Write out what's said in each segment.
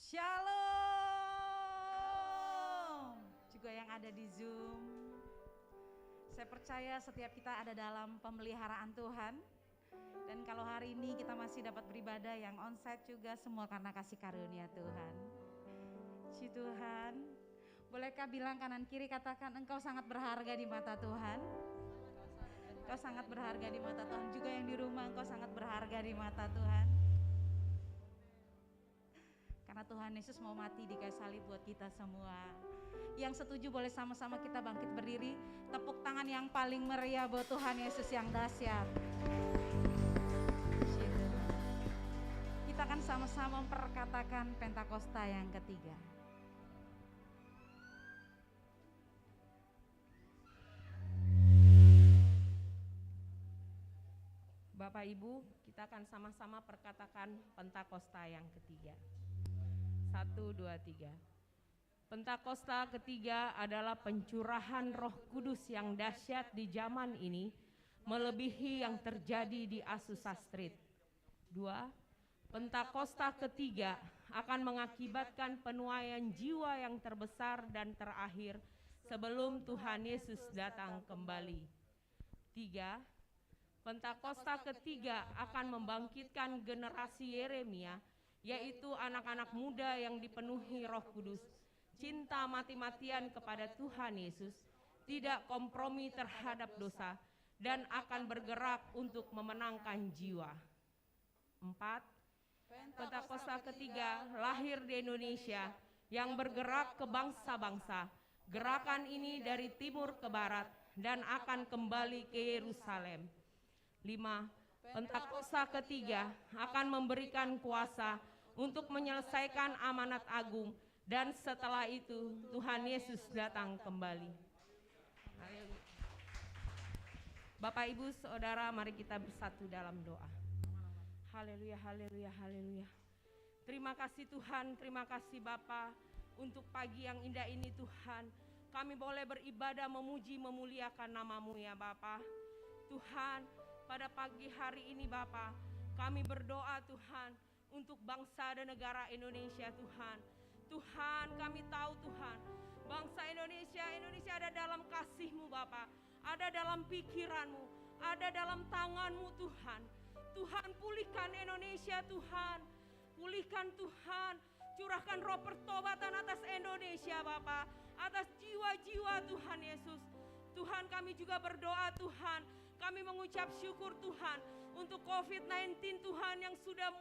Shalom. Juga yang ada di Zoom. Saya percaya setiap kita ada dalam pemeliharaan Tuhan. Dan kalau hari ini kita masih dapat beribadah yang onsite juga semua karena kasih karunia Tuhan. Puji Tuhan. Bolehkah bilang kanan kiri, katakan engkau sangat berharga di mata Tuhan. Engkau sangat berharga di mata Tuhan. Juga yang di rumah, engkau sangat berharga di mata Tuhan. Karena Tuhan Yesus mau mati di kayu salib buat kita semua. Yang setuju boleh sama-sama kita bangkit berdiri. Tepuk tangan yang paling meriah buat Tuhan Yesus yang dahsyat. Kita akan sama-sama memperkatakan Pentakosta yang ketiga. Bapak Ibu, kita akan sama-sama perkatakan Pentakosta yang ketiga. 1, 2, 3. Pentakosta ketiga adalah pencurahan Roh Kudus yang dahsyat di zaman ini, melebihi yang terjadi di Azusa Street. 2. Pentakosta ketiga akan mengakibatkan penuaian jiwa yang terbesar dan terakhir sebelum Tuhan Yesus datang kembali. 3. Pentakosta ketiga akan membangkitkan generasi Yeremia, yaitu anak-anak muda yang dipenuhi Roh Kudus, cinta mati-matian kepada Tuhan Yesus, tidak kompromi terhadap dosa, dan akan bergerak untuk memenangkan jiwa. 4. Pentakosta ketiga lahir di Indonesia yang bergerak ke bangsa-bangsa. Gerakan ini dari timur ke barat dan akan kembali ke Yerusalem. 5. Pentakosta ketiga akan memberikan kuasa untuk menyelesaikan amanat agung, dan setelah itu Tuhan Yesus datang kembali. Bapak Ibu Saudara, mari kita bersatu dalam doa. Haleluya, haleluya, haleluya. Terima kasih Tuhan, terima kasih Bapa untuk pagi yang indah ini Tuhan. Kami boleh beribadah, memuji, memuliakan nama-Mu ya Bapa. Tuhan, pada pagi hari ini Bapa, kami berdoa Tuhan untuk bangsa dan negara Indonesia Tuhan. Tuhan, kami tahu Tuhan, bangsa Indonesia ada dalam kasih-Mu Bapa, ada dalam pikiran-Mu, ada dalam tangan-Mu Tuhan. Tuhan, pulihkan Indonesia Tuhan, pulihkan Tuhan, curahkan roh pertobatan atas Indonesia Bapa, atas jiwa-jiwa Tuhan Yesus. Tuhan, kami juga berdoa Tuhan, kami mengucap syukur Tuhan untuk COVID-19 Tuhan yang sudah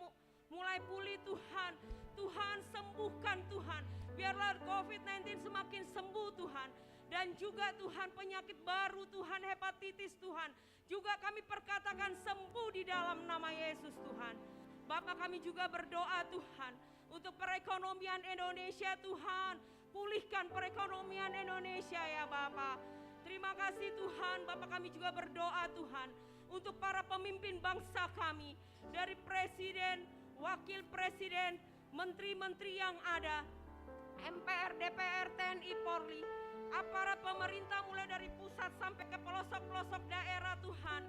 mulai pulih Tuhan. Tuhan, sembuhkan Tuhan, biarlah COVID-19 semakin sembuh Tuhan. Dan juga Tuhan, penyakit baru Tuhan, hepatitis Tuhan, juga kami perkatakan sembuh di dalam nama Yesus Tuhan. Bapak, kami juga berdoa Tuhan untuk perekonomian Indonesia Tuhan, pulihkan perekonomian Indonesia ya Bapak. Terima kasih Tuhan. Bapak, kami juga berdoa Tuhan untuk para pemimpin bangsa kami, dari presiden, wakil presiden, menteri-menteri yang ada, MPR, DPR, TNI, Polri, aparat pemerintah mulai dari pusat sampai ke pelosok-pelosok daerah Tuhan.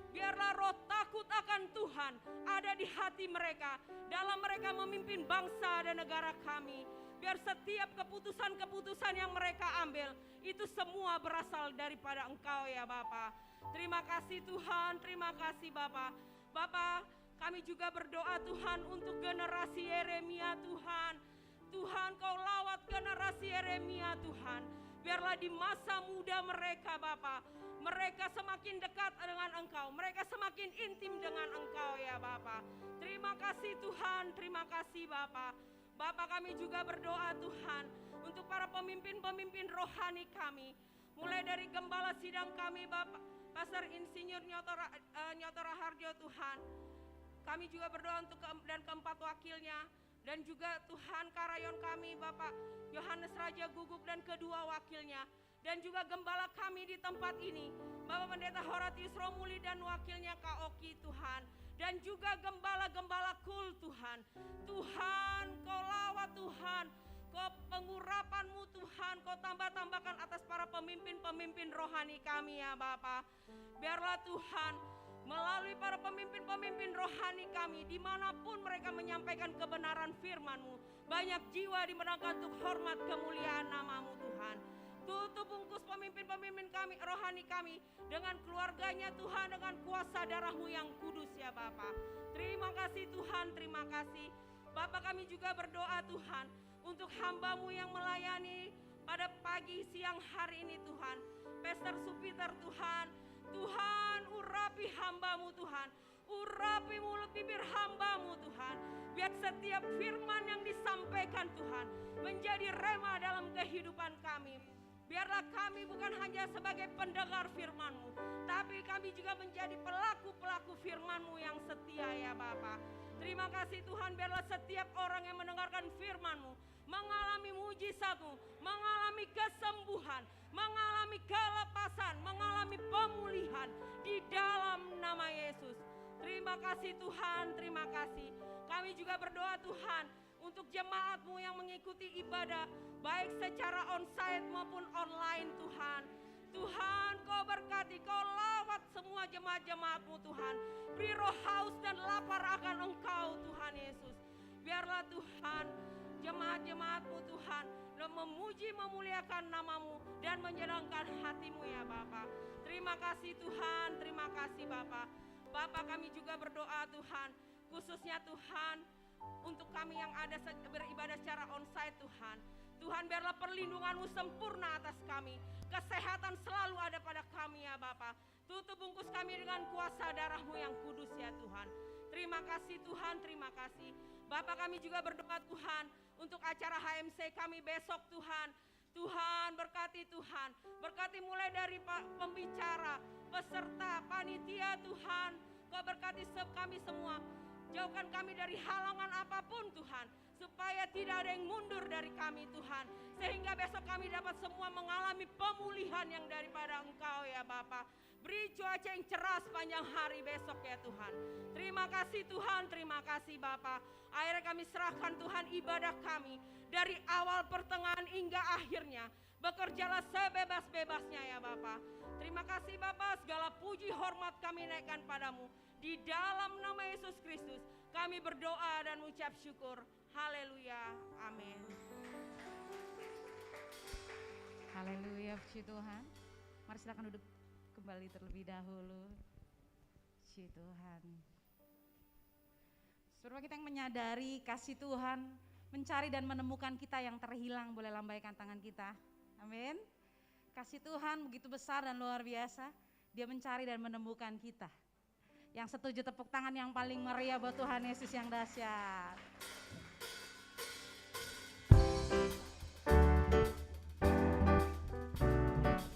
Biarlah roh takut akan Tuhan ada di hati mereka, dalam mereka memimpin bangsa dan negara kami. Biar setiap keputusan-keputusan yang mereka ambil, itu semua berasal daripada Engkau ya Bapa. Terima kasih Tuhan, terima kasih Bapa. Bapa, kami juga berdoa Tuhan untuk generasi Yeremia Tuhan. Tuhan, Kau lawat generasi Yeremia Tuhan. Biarlah di masa muda mereka Bapa, mereka semakin dekat dengan Engkau, mereka semakin intim dengan Engkau ya Bapa. Terima kasih Tuhan, terima kasih Bapa. Bapa, kami juga berdoa Tuhan untuk para pemimpin-pemimpin rohani kami, mulai dari gembala sidang kami Bapak Pastor Insinyur Nyotora Harjo Tuhan. Kami juga berdoa untuk dan keempat wakilnya, dan juga Tuhan karayon kami Bapak Yohanes Raja Guguk dan kedua wakilnya, dan juga gembala kami di tempat ini Bapak Pendeta Horatius Romuli dan wakilnya Kak Oki Tuhan, dan juga gembala-gembala kul Tuhan. Tuhan, Kau lawat Tuhan, Kau pengurapan-Mu Tuhan, Kau tambah-tambahkan atas para pemimpin-pemimpin rohani kami ya Bapa. Biarlah Tuhan melalui para pemimpin-pemimpin rohani kami, dimanapun mereka menyampaikan kebenaran firman-Mu. Banyak jiwa dimenangkan untuk hormat kemuliaan nama-Mu Tuhan. Tutup bungkus pemimpin-pemimpin kami, rohani kami, dengan keluarganya Tuhan, dengan kuasa darah-Mu yang kudus ya Bapa. Terima kasih Tuhan, terima kasih. Bapa, kami juga berdoa Tuhan, untuk hamba-Mu yang melayani pada pagi siang hari ini Tuhan. Pastor Supiter Tuhan, Tuhan urapi hamba-Mu Tuhan, urapi mulut bibir hamba-Mu Tuhan. Biar setiap firman yang disampaikan Tuhan menjadi rema dalam kehidupan kami. Biarlah kami bukan hanya sebagai pendengar firman-Mu, tapi kami juga menjadi pelaku-pelaku firman-Mu yang setia ya Bapa. Terima kasih Tuhan, biarlah setiap orang yang mendengarkan firman-Mu mengalami mujizat-Mu, mengalami kesembuhan, mengalami kelepasan, mengalami pemulihan di dalam nama Yesus. Terima kasih Tuhan, terima kasih. Kami juga berdoa Tuhan untuk jemaat-Mu yang mengikuti ibadah, baik secara onsite maupun online Tuhan. Tuhan, Kau berkati, Kau lawat semua jemaat-jemaat-Mu Tuhan. Beri roh haus dan lapar akan Engkau Tuhan Yesus. Biarlah Tuhan, jemaat-jemaat-Mu Tuhan memuji memuliakan nama-Mu dan menyenangkan hati-Mu ya Bapa. Terima kasih Tuhan, terima kasih Bapa. Bapa, kami juga berdoa Tuhan, khususnya Tuhan untuk kami yang ada beribadah secara onsite Tuhan. Tuhan, biarlah perlindungan-Mu sempurna atas kami. Kesehatan selalu ada pada kami ya Bapa. Tutup bungkus kami dengan kuasa darah-Mu yang kudus ya Tuhan. Terima kasih Tuhan, terima kasih. Bapa, kami juga berdoa Tuhan untuk acara HMC kami besok Tuhan. Tuhan, berkati Tuhan. Berkati mulai dari pembicara, peserta, panitia Tuhan. Kau berkati kami semua. Jauhkan kami dari halangan apapun Tuhan, supaya tidak ada yang mundur dari kami Tuhan. Sehingga besok kami dapat semua mengalami pemulihan yang daripada Engkau ya Bapa. Beri cuaca yang cerah sepanjang hari besok ya Tuhan. Terima kasih Tuhan, terima kasih Bapa. Akhirnya kami serahkan Tuhan ibadah kami dari awal pertengahan hingga akhirnya. Bekerjalah sebebas-bebasnya ya Bapa. Terima kasih Bapa, segala puji hormat kami naikkan padamu. Di dalam nama Yesus Kristus kami berdoa dan ucap syukur. Haleluya, amin. Haleluya, puji Tuhan. Mari silakan duduk kembali terlebih dahulu. Puji Tuhan. Saudara kita yang menyadari kasih Tuhan, mencari dan menemukan kita yang terhilang, boleh lambaikan tangan kita. Amin. Kasih Tuhan begitu besar dan luar biasa. Dia mencari dan menemukan kita. Yang setuju tepuk tangan yang paling meriah buat Tuhan Yesus yang dahsyat.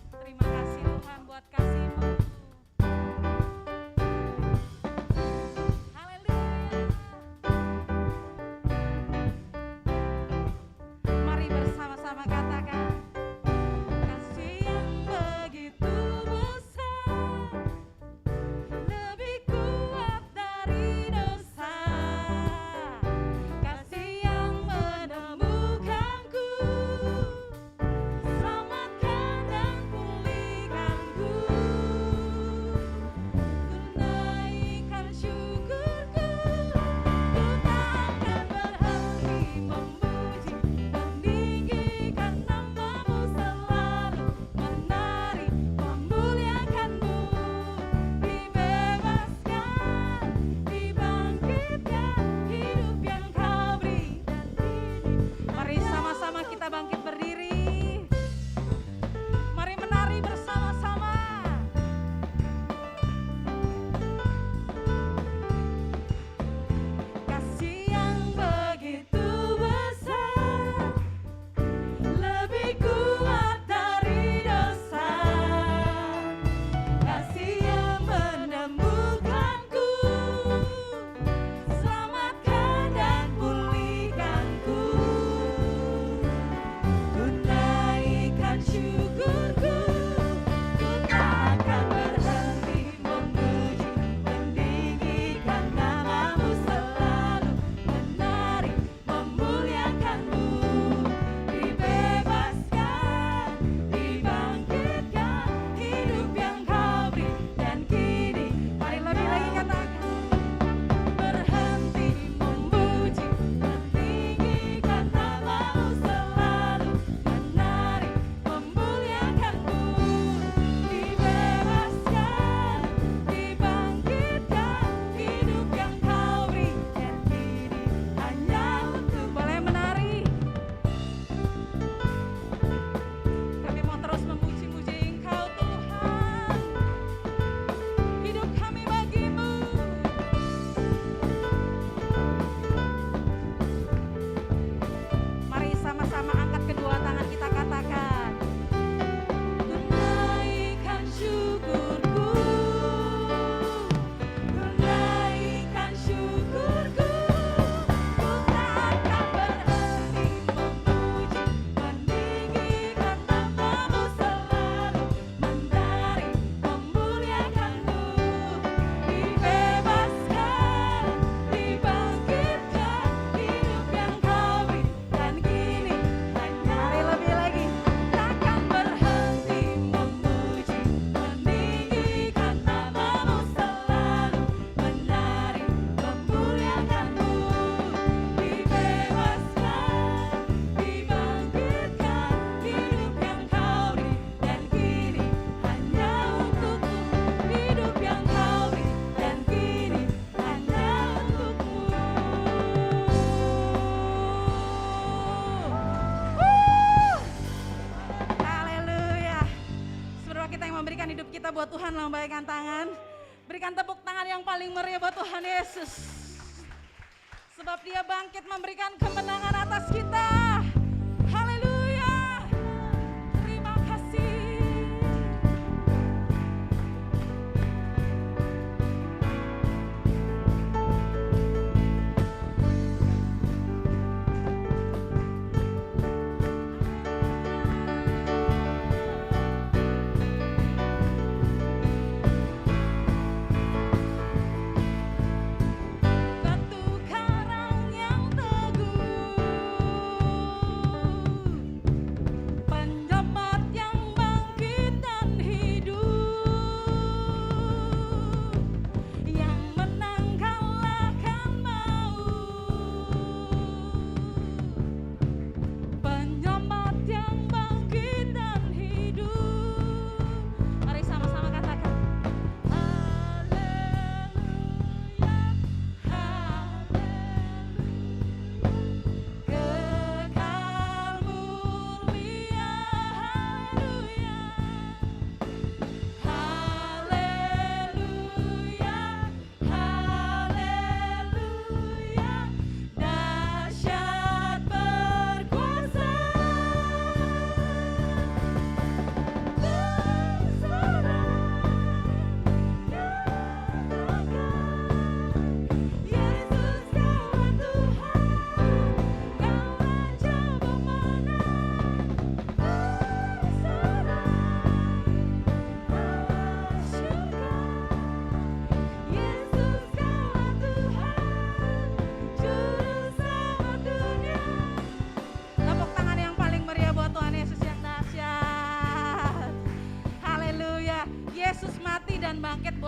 Terima kasih Tuhan buat kasih-Mu. Haleluya. Mari bersama-sama katakan. Kasih yang begitu besar, lebih kuat dari dosa. kita buat Tuhan, lambaikan tangan. Berikan tepuk tangan yang paling meriah buat Tuhan Yesus. Sebab Dia bangkit memberikan kemenangan atas kita. Haleluya. Terima kasih.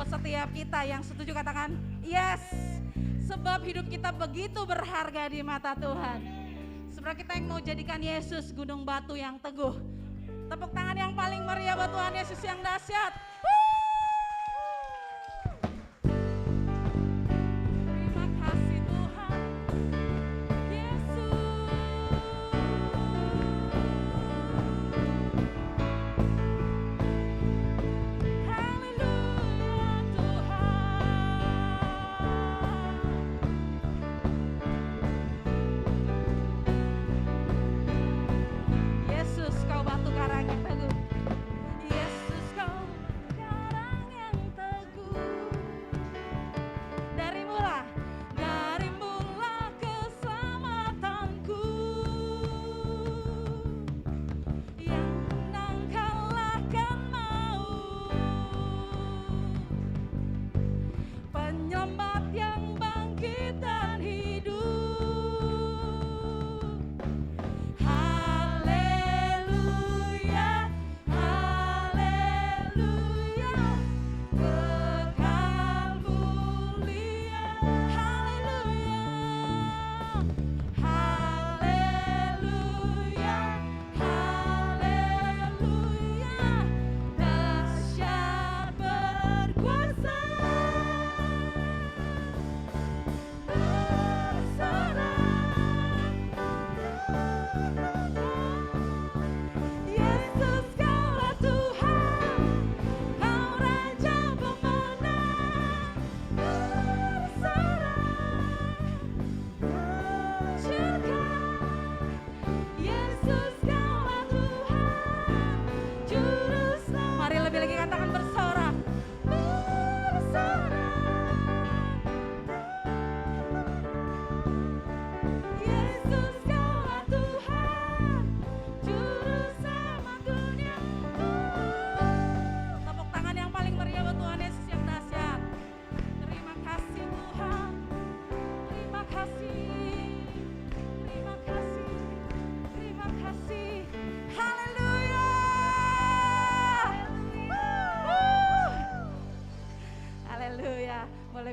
Setiap kita yang setuju katakan yes. Sebab hidup kita begitu berharga di mata Tuhan. Sebab kita yang mau jadikan Yesus gunung batu yang teguh. Tepuk tangan yang paling meriah buat Tuhan Yesus yang dahsyat. Terima kasih Tuhan Yesus.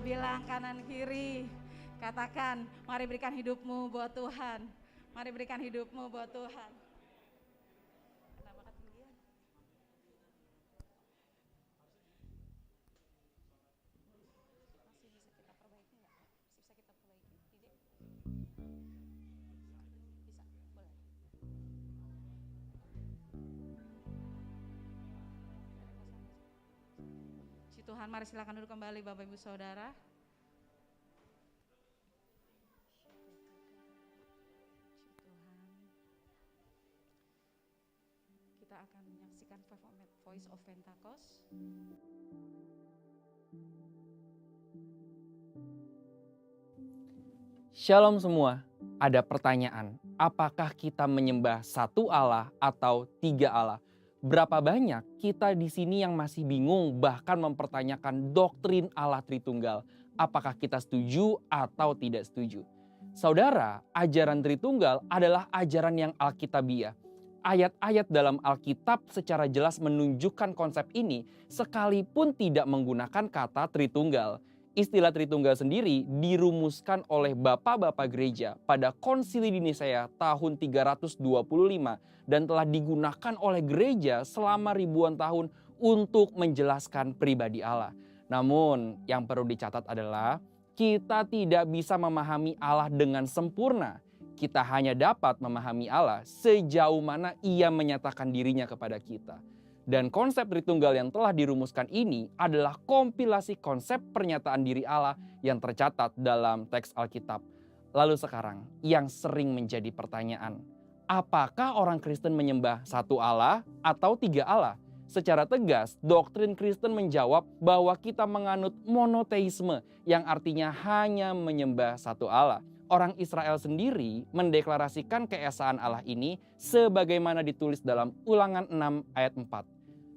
Bilang kanan kiri, katakan mari berikan hidupmu buat Tuhan, mari berikan hidupmu buat Tuhan. Puji Tuhan, mari silakan duduk kembali Bapak Ibu Saudara. Kita akan menyaksikan Voice of Pentecost. Shalom semua, ada pertanyaan, apakah kita menyembah satu Allah atau tiga Allah? Berapa banyak kita di sini yang masih bingung bahkan mempertanyakan doktrin Allah Tritunggal? Apakah kita setuju atau tidak setuju? Saudara, ajaran Tritunggal adalah ajaran yang Alkitabiah. Ayat-ayat dalam Alkitab secara jelas menunjukkan konsep ini sekalipun tidak menggunakan kata Tritunggal. Istilah Tritunggal sendiri dirumuskan oleh bapak-bapak gereja pada Konsili di Nisea tahun 325 dan telah digunakan oleh gereja selama ribuan tahun untuk menjelaskan pribadi Allah. Namun yang perlu dicatat adalah kita tidak bisa memahami Allah dengan sempurna. Kita hanya dapat memahami Allah sejauh mana Ia menyatakan dirinya kepada kita. Dan konsep Tritunggal yang telah dirumuskan ini adalah kompilasi konsep pernyataan diri Allah yang tercatat dalam teks Alkitab. Lalu sekarang yang sering menjadi pertanyaan, apakah orang Kristen menyembah satu Allah atau tiga Allah? Secara tegas, doktrin Kristen menjawab bahwa kita menganut monoteisme yang artinya hanya menyembah satu Allah. Orang Israel sendiri mendeklarasikan keesaan Allah ini sebagaimana ditulis dalam Ulangan 6 ayat 4.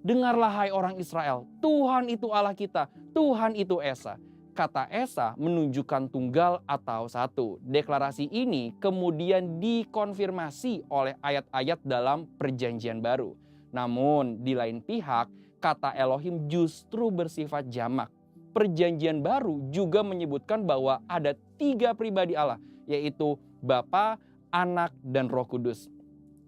Dengarlah hai orang Israel, Tuhan itu Allah kita, Tuhan itu Esa. Kata Esa menunjukkan tunggal atau satu. Deklarasi ini kemudian dikonfirmasi oleh ayat-ayat dalam Perjanjian Baru. Namun di lain pihak, kata Elohim justru bersifat jamak. Perjanjian Baru juga menyebutkan bahwa ada 3 pribadi Allah, yaitu Bapa, Anak, dan Roh Kudus.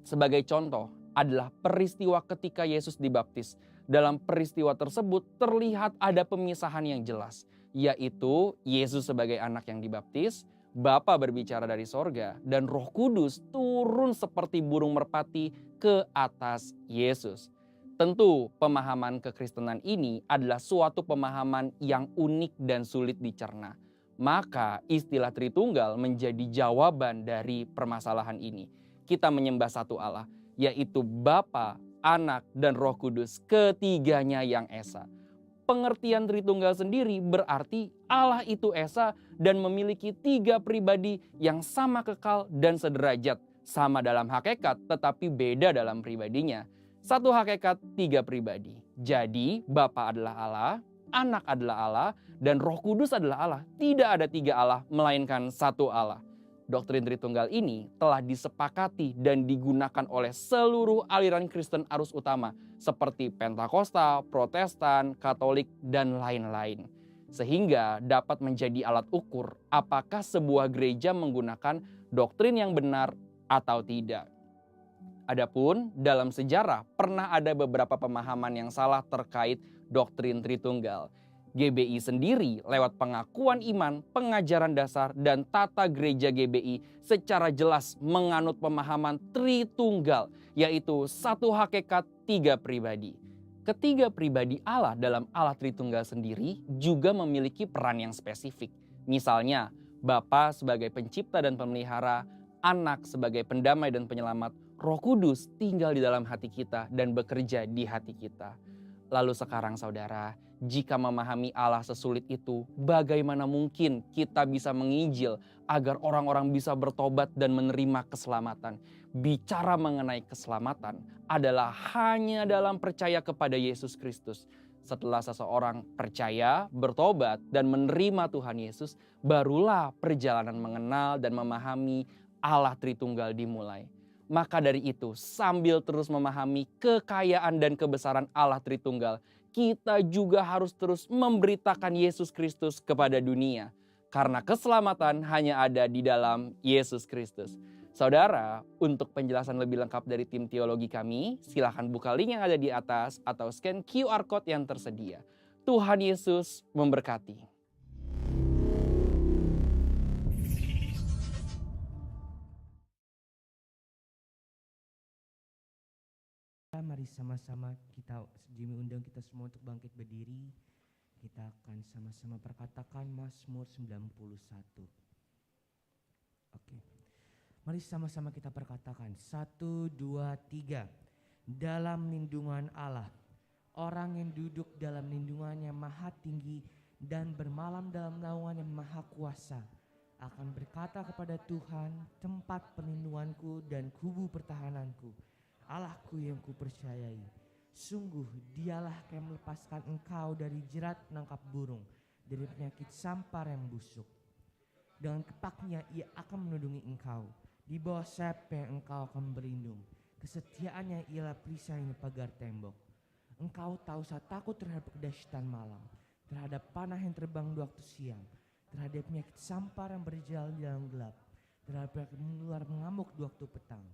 Sebagai contoh adalah peristiwa ketika Yesus dibaptis. Dalam peristiwa tersebut terlihat ada pemisahan yang jelas, yaitu Yesus sebagai anak yang dibaptis, Bapa berbicara dari sorga, dan Roh Kudus turun seperti burung merpati ke atas Yesus. Tentu pemahaman kekristenan ini adalah suatu pemahaman yang unik dan sulit dicerna. Maka istilah Tritunggal menjadi jawaban dari permasalahan ini. Kita menyembah satu Allah, yaitu Bapa, Anak, dan Roh Kudus, ketiganya yang Esa. Pengertian Tritunggal sendiri berarti Allah itu Esa dan memiliki 3 pribadi yang sama kekal dan sederajat. Sama dalam hakikat tetapi beda dalam pribadinya. Satu hakikat, 3 pribadi. Jadi Bapa adalah Allah, Anak adalah Allah, dan Roh Kudus adalah Allah. Tidak ada 3 Allah, melainkan satu Allah. Doktrin Tritunggal ini telah disepakati dan digunakan oleh seluruh aliran Kristen arus utama seperti Pentakosta, Protestan, Katolik, dan lain-lain. Sehingga dapat menjadi alat ukur apakah sebuah gereja menggunakan doktrin yang benar atau tidak. Adapun dalam sejarah pernah ada beberapa pemahaman yang salah terkait doktrin Tritunggal. GBI sendiri lewat pengakuan iman, pengajaran dasar, dan tata gereja GBI secara jelas menganut pemahaman Tritunggal, yaitu satu hakikat, 3 pribadi. Ketiga pribadi Allah dalam Allah Tritunggal sendiri juga memiliki peran yang spesifik. Misalnya, Bapa sebagai pencipta dan pemelihara, Anak sebagai pendamai dan penyelamat, Roh Kudus tinggal di dalam hati kita dan bekerja di hati kita. Lalu sekarang saudara, jika memahami Allah sesulit itu, bagaimana mungkin kita bisa menginjil agar orang-orang bisa bertobat dan menerima keselamatan? Bicara mengenai keselamatan adalah hanya dalam percaya kepada Yesus Kristus. Setelah seseorang percaya, bertobat, dan menerima Tuhan Yesus, barulah perjalanan mengenal dan memahami Allah Tritunggal dimulai. Maka dari itu, sambil terus memahami kekayaan dan kebesaran Allah Tritunggal, kita juga harus terus memberitakan Yesus Kristus kepada dunia. Karena keselamatan hanya ada di dalam Yesus Kristus. Saudara, untuk penjelasan lebih lengkap dari tim teologi kami, silakan buka link yang ada di atas atau scan QR Code yang tersedia. Tuhan Yesus memberkati. Mari sama-sama kita Jimmy undang kita semua untuk bangkit berdiri. Kita akan sama-sama perkatakan Mazmur 91. Oke. Mari sama-sama kita perkatakan 1, 2, 3. Dalam lindungan Allah, orang yang duduk dalam lindungannya maha tinggi dan bermalam dalam naungan yang maha kuasa akan berkata kepada Tuhan, tempat perlindunganku dan kubu pertahananku, Allahku yang kupercayai. Sungguh dialah yang melepaskan engkau dari jerat penangkap burung, dari penyakit sampar yang busuk. Dengan kepaknya ia akan melindungi engkau, di bawah sayapnya engkau akan berlindung. Kesetiaannya ialah perisainya pagar tembok. Engkau tahu saat takut terhadap kedahsyatan malam, terhadap panah yang terbang di waktu siang, terhadap penyakit sampar yang berjalan di dalam gelap, terhadap penyakit menular mengamuk di waktu petang.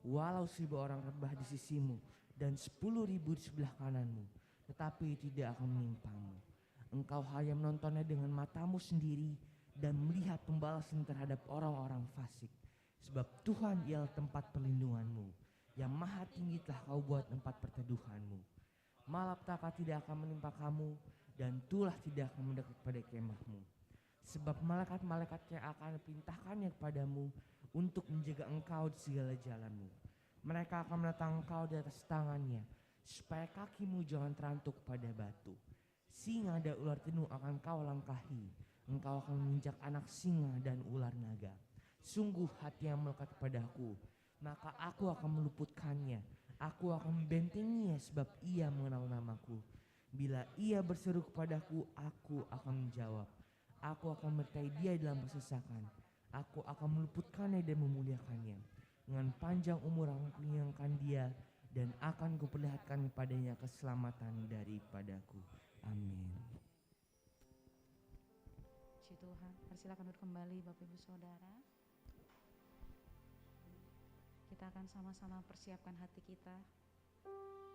Walau 1000 orang rebah di sisimu dan 10.000 di sebelah kananmu, tetapi tidak akan menimpamu. Engkau hanya menontonnya dengan matamu sendiri dan melihat pembalasan terhadap orang-orang fasik. Sebab Tuhan ialah tempat perlindunganmu, yang maha tinggi telah kau buat tempat perteduhanmu. Malapetaka tidak akan menimpa kamu, dan tulah tidak akan mendekat pada kemahmu. Sebab malaikat-malaikatnya akan diperintahkannya kepadamu untuk menjaga engkau di segala jalanmu. Mereka akan menatang engkau di atas tangannya, supaya kakimu jangan terantuk pada batu. Singa dan ular tenung akan kau langkahi, engkau akan menginjak anak singa dan ular naga. Sungguh hati yang melekat kepadaku, maka aku akan meluputkannya. Aku akan membentenginya sebab ia mengenal namaku. Bila ia berseru kepadaku, aku akan menjawab. Aku akan menyertai dia dalam kesesakan. Aku akan meluputkannya dan memuliakannya. Dengan panjang umur akan kunyangkan dia, dan akan kuperlihatkan padanya keselamatan daripadaku. Amin. Puji Tuhan. Persilakan duduk kembali Bapak Ibu Saudara. Kita akan sama-sama persiapkan hati kita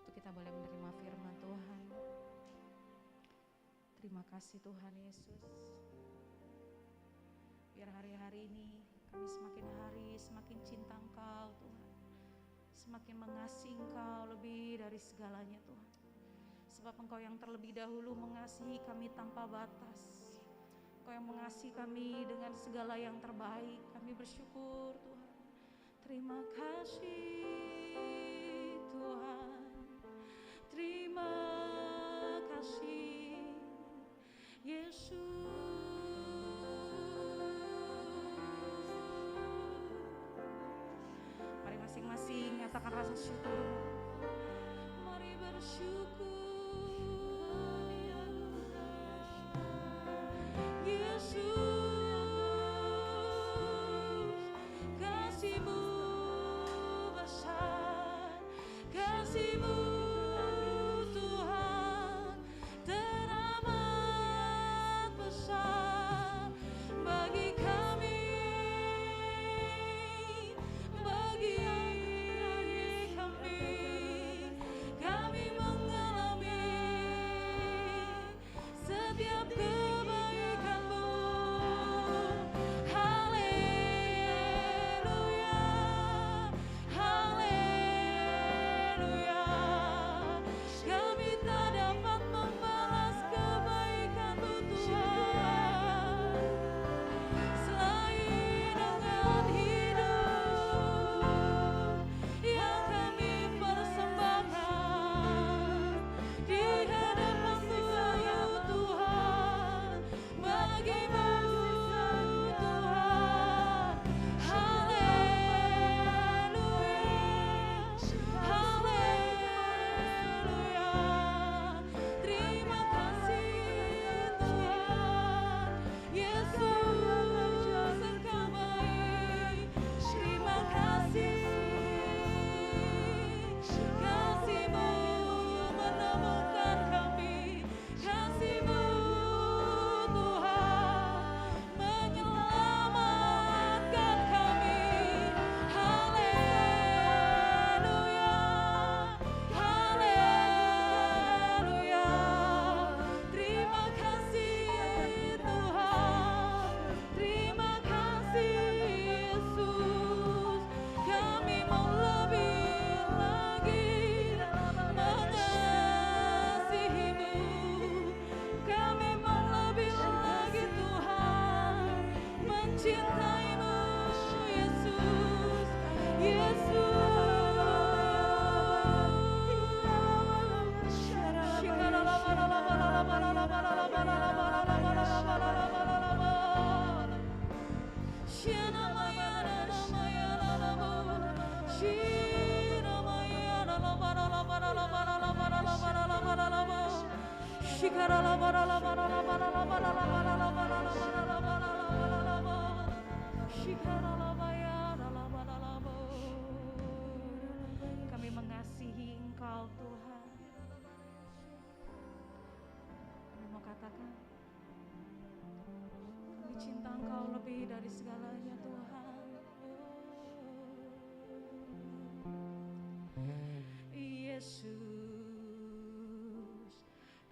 untuk kita boleh menerima firman Tuhan. Terima kasih Tuhan Yesus. Biar hari-hari ini kami semakin hari semakin cinta Engkau Tuhan. Semakin mengasihi Engkau lebih dari segalanya Tuhan. Sebab Engkau yang terlebih dahulu mengasihi kami tanpa batas. Engkau yang mengasihi kami dengan segala yang terbaik. Kami bersyukur Tuhan. Terima kasih Tuhan. Terima kasih Yesus. Mari masing-masing nyatakan rasa syukur. Mari bersyukur. Kami mengalami Kami mengasihi Engkau Tuhan. Kami mau katakan, kami cinta Engkau lebih dari segalanya Tuhan. Yesus,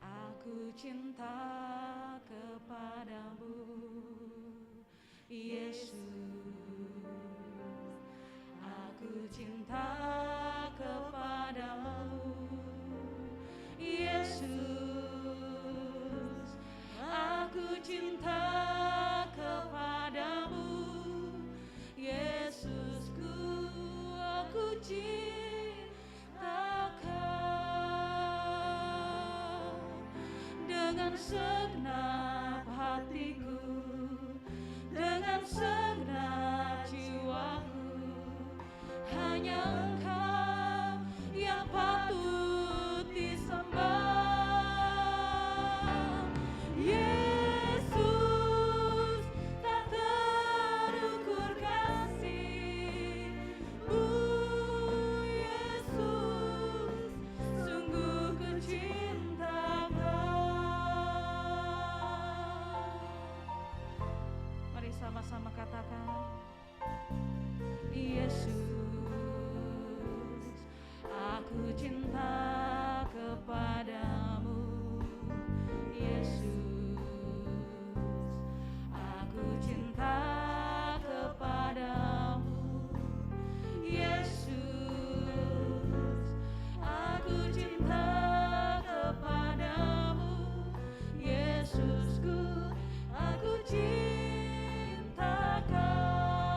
aku cinta kepadamu. Yesus, aku cinta kepadamu. Yesus, aku cinta kepadamu. Yesusku, aku cinta Kau dengan segenap hatiku, dengan segenap jiwaku. Hanya Engkau yang patut disembah. Yesus, tak terukur kasih-Mu. Yesus, sungguh ku cinta Kau. Mari sama-sama katakan, Yesus, aku cinta kepadamu. Yesus, aku cinta kepadamu. Yesus, aku cinta kepadamu. Yesusku, aku cinta Kau.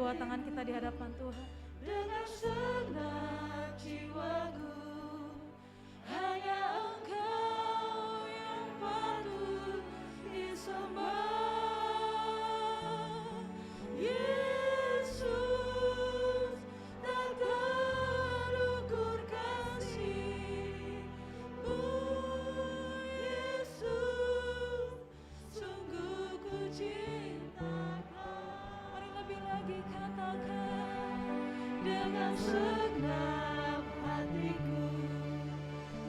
kedua tangan kita di hadapan Tuhan. Dengan segenap jiwaku, hanya Engkau yang patut disembah. Yesus, tak terukur kasih-Mu. Yesus, sungguh ku cinta Kau. Mari lebih lagi katakan, dengan segenap hatiku,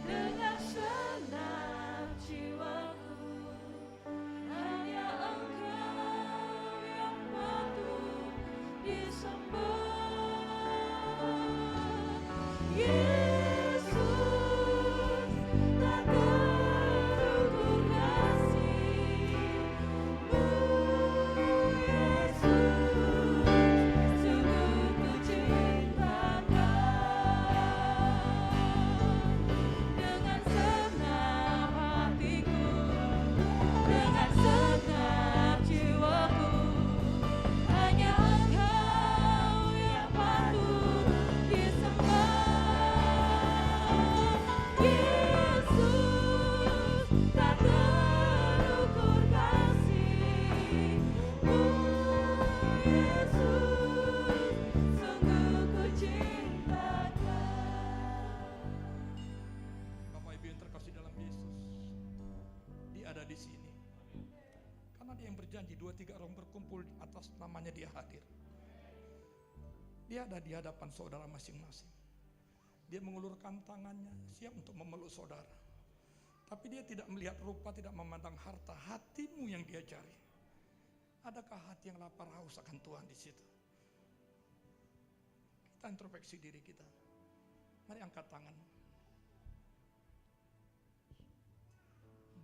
dengan segenap jiwaku, hanya Engkau yang patut disembah. Yesus, tak terukur kasih-Mu. Yesus, sungguh ku cinta Kau. Dengan segenap hatiku, dengan segenap jiwaku, hanya Engkau yang patut disembah. Yesus, tak terukur kasih-Mu. Yesus, sungguh ku cinta Kau. Bapak Ibu yang terkasih dalam Yesus, Dia ada di sini. Karena Dia yang berjanji 2-3 orang berkumpul atas namanya Dia hadir. Dia ada di hadapan saudara masing-masing. Dia mengulurkan tangannya siap untuk memeluk saudara. Tapi Dia tidak melihat rupa, tidak memandang harta, hatimu yang Dia cari. Adakah hati yang lapar haus akan Tuhan di situ? Kita introspeksi diri kita. Mari angkat tangan.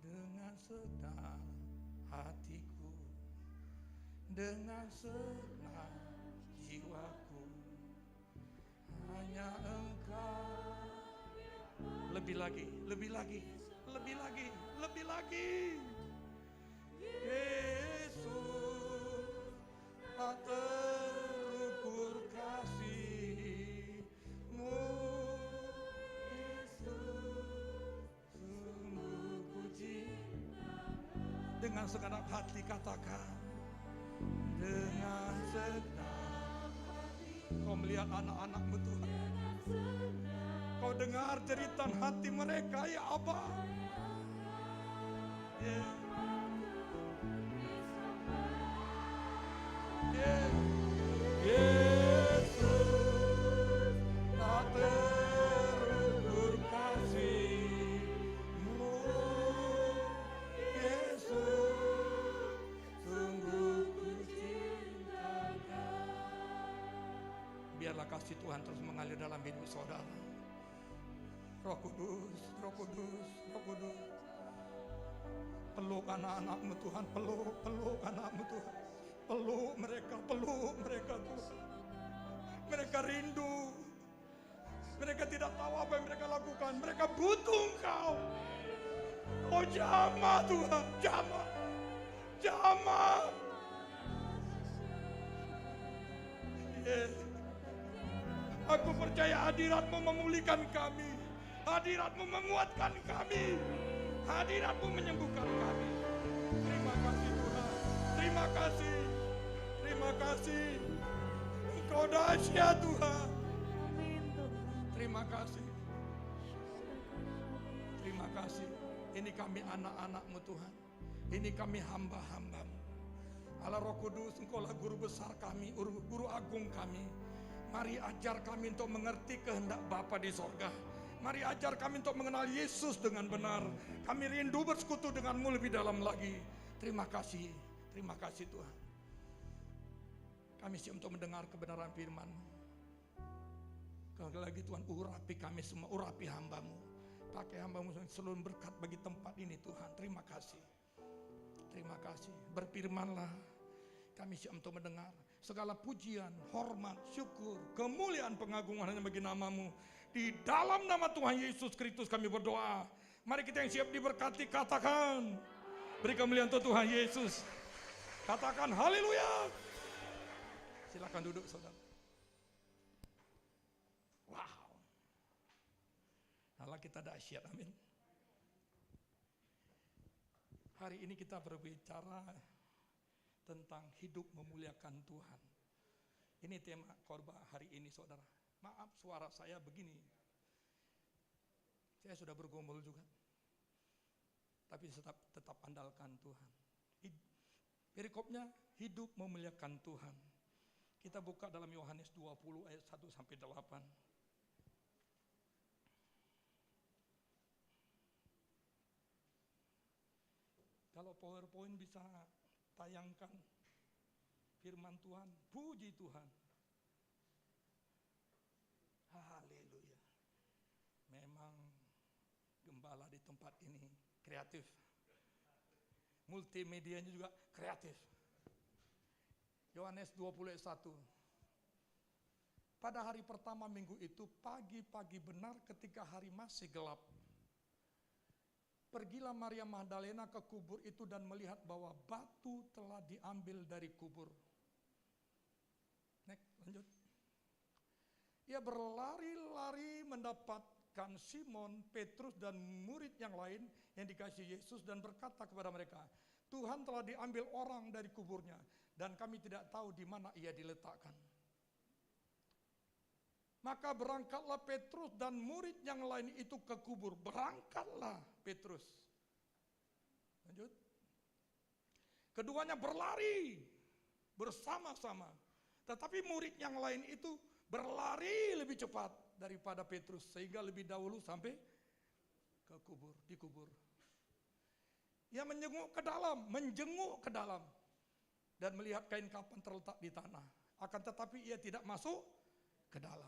Dengan segenap hatiku, dengan segenap jiwaku, hanya Engkau. Lebih lagi, lebih lagi, lebih lagi, lebih lagi. Yesus, tak terukur kasih-Mu. Yesus, sungguh ku cinta. Dengan segenap hati katakan, dengan segenap hati. Kau melihat anak-anak-Mu Tuhan. Kau dengar jeritan hati mereka, ya Abba. Yeah. Yeah. Yesus, tak terukur kasih-Mu. Yesus, sungguh ku cinta Kau. Biarlah kasih Tuhan terus mengalir dalam hidup saudara. Roh Kudus, Roh Kudus, Roh Kudus. Peluk anak-anak-Mu Tuhan, peluk anak-Mu Tuhan. Peluk mereka Tuhan. Mereka rindu. Mereka tidak tahu apa yang mereka lakukan. Mereka butuh Engkau. Oh jamah Tuhan, jamah. Jamah. Yeah. Aku percaya hadirat-Mu memulihkan kami. Hadirat-Mu menguatkan kami. Hadirat-Mu menyembuhkan kami. Terima kasih Tuhan. Terima kasih. Terima kasih. Engkau dahsyat Tuhan. Terima kasih. Terima kasih. Ini kami anak-anak-Mu Tuhan. Ini kami hamba-hamba-Mu. Allah Roh Kudus, Engkaulah guru besar kami, guru agung kami. Mari ajar kami untuk mengerti kehendak Bapa di sorga. Mari ajar kami untuk mengenal Yesus dengan benar. Kami rindu bersekutu dengan-Mu lebih dalam lagi. Terima kasih Tuhan. Kami siap untuk mendengar kebenaran firman-Mu. Sekali lagi Tuhan, urapi kami semua, urapi hamba-Mu. Pakai hamba-Mu seluruh berkat bagi tempat ini Tuhan. Terima kasih. Terima kasih. Berfirmanlah. Kami siap untuk mendengar. Segala pujian, hormat, syukur, kemuliaan, pengagungan hanya bagi nama-Mu. Di dalam nama Tuhan Yesus Kristus kami berdoa. Mari kita yang siap diberkati katakan. Beri kemuliaan untuk Tuhan Yesus. Katakan haleluya. Silakan duduk, saudara. Wow. Allah kita dahsyat, amin. Hari ini kita berbicara tentang hidup memuliakan Tuhan. Ini tema khotbah hari ini, saudara. Maaf suara saya begini. Saya sudah bergumul juga. Tapi tetap andalkan Tuhan. Perikopnya hidup memuliakan Tuhan. Kita buka dalam Yohanes 20 ayat 1 sampai 8. Kalau PowerPoint bisa tayangkan firman Tuhan, puji Tuhan. Haleluya. Memang gembala di tempat ini kreatif. Multimedianya juga kreatif. Yohanes 20 ayat 1. Pada hari pertama minggu itu, pagi-pagi benar ketika hari masih gelap, pergilah Maria Magdalena ke kubur itu dan melihat bahwa batu telah diambil dari kubur. Next, lanjut. Ia berlari-lari mendapatkan Simon, Petrus dan murid yang lain yang dikasihi Yesus dan berkata kepada mereka, Tuhan telah diambil orang dari kuburnya dan kami tidak tahu di mana ia diletakkan. Maka berangkatlah Petrus dan murid yang lain itu ke kubur. Berangkatlah Petrus. Lanjut. Keduanya berlari bersama-sama. Tetapi murid yang lain itu berlari lebih cepat daripada Petrus. Sehingga lebih dahulu sampai ke kubur, di kubur. Ia menjenguk ke dalam. Dan melihat kain kafan terletak di tanah. Akan tetapi ia tidak masuk ke dalam.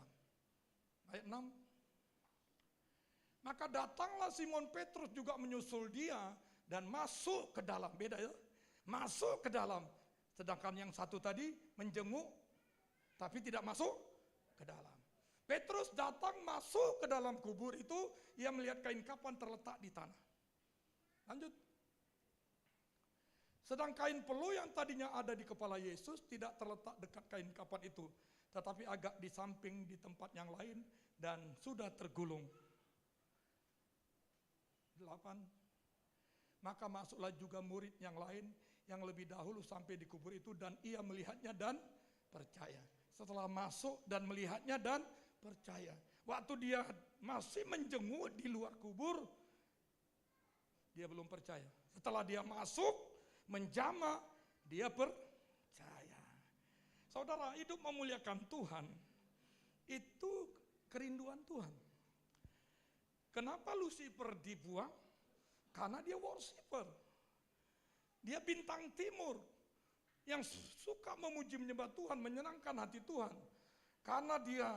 Ayat 6. Maka datanglah Simon Petrus juga menyusul dia dan masuk ke dalam. Beda ya? Masuk ke dalam. Sedangkan yang satu tadi menjenguk tapi tidak masuk ke dalam. Petrus datang masuk ke dalam kubur itu, ia melihat kain kafan terletak di tanah. Lanjut. Sedang kain peluh yang tadinya ada di kepala Yesus tidak terletak dekat kain kafan itu, tetapi agak di samping di tempat yang lain dan sudah tergulung. 8. Maka masuklah juga murid yang lain yang lebih dahulu sampai di kubur itu dan ia melihatnya dan percaya. Setelah masuk dan melihatnya dan percaya. Waktu dia masih menjenguk di luar kubur, dia belum percaya. Setelah dia masuk, menjamah, dia percaya. Saudara, hidup memuliakan Tuhan itu kerinduan Tuhan. Kenapa Lucifer dibuang? Karena dia worshiper. Dia bintang timur yang suka memuji menyembah Tuhan, menyenangkan hati Tuhan. Karena dia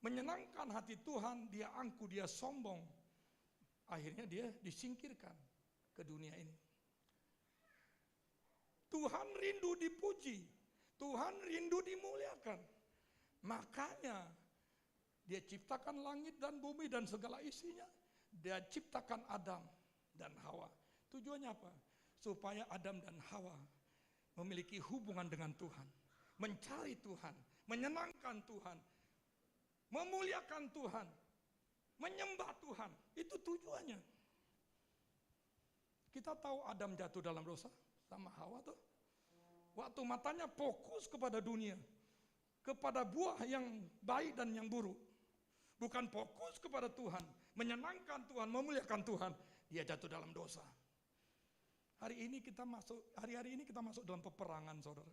menyenangkan hati Tuhan, dia angkuh, dia sombong. Akhirnya dia disingkirkan ke dunia ini. Tuhan rindu dipuji, Tuhan rindu dimuliakan. Makanya dia ciptakan langit dan bumi dan segala isinya. Dia ciptakan Adam dan Hawa. Tujuannya apa? Supaya Adam dan Hawa memiliki hubungan dengan Tuhan, mencari Tuhan, menyenangkan Tuhan, memuliakan Tuhan, menyembah Tuhan. Itu tujuannya. Kita tahu Adam jatuh dalam dosa sama Hawa tuh. Waktu matanya fokus kepada dunia, kepada buah yang baik dan yang buruk. Bukan fokus kepada Tuhan, menyenangkan Tuhan, memuliakan Tuhan. Dia jatuh dalam dosa. Hari-hari ini kita masuk dalam peperangan, saudara.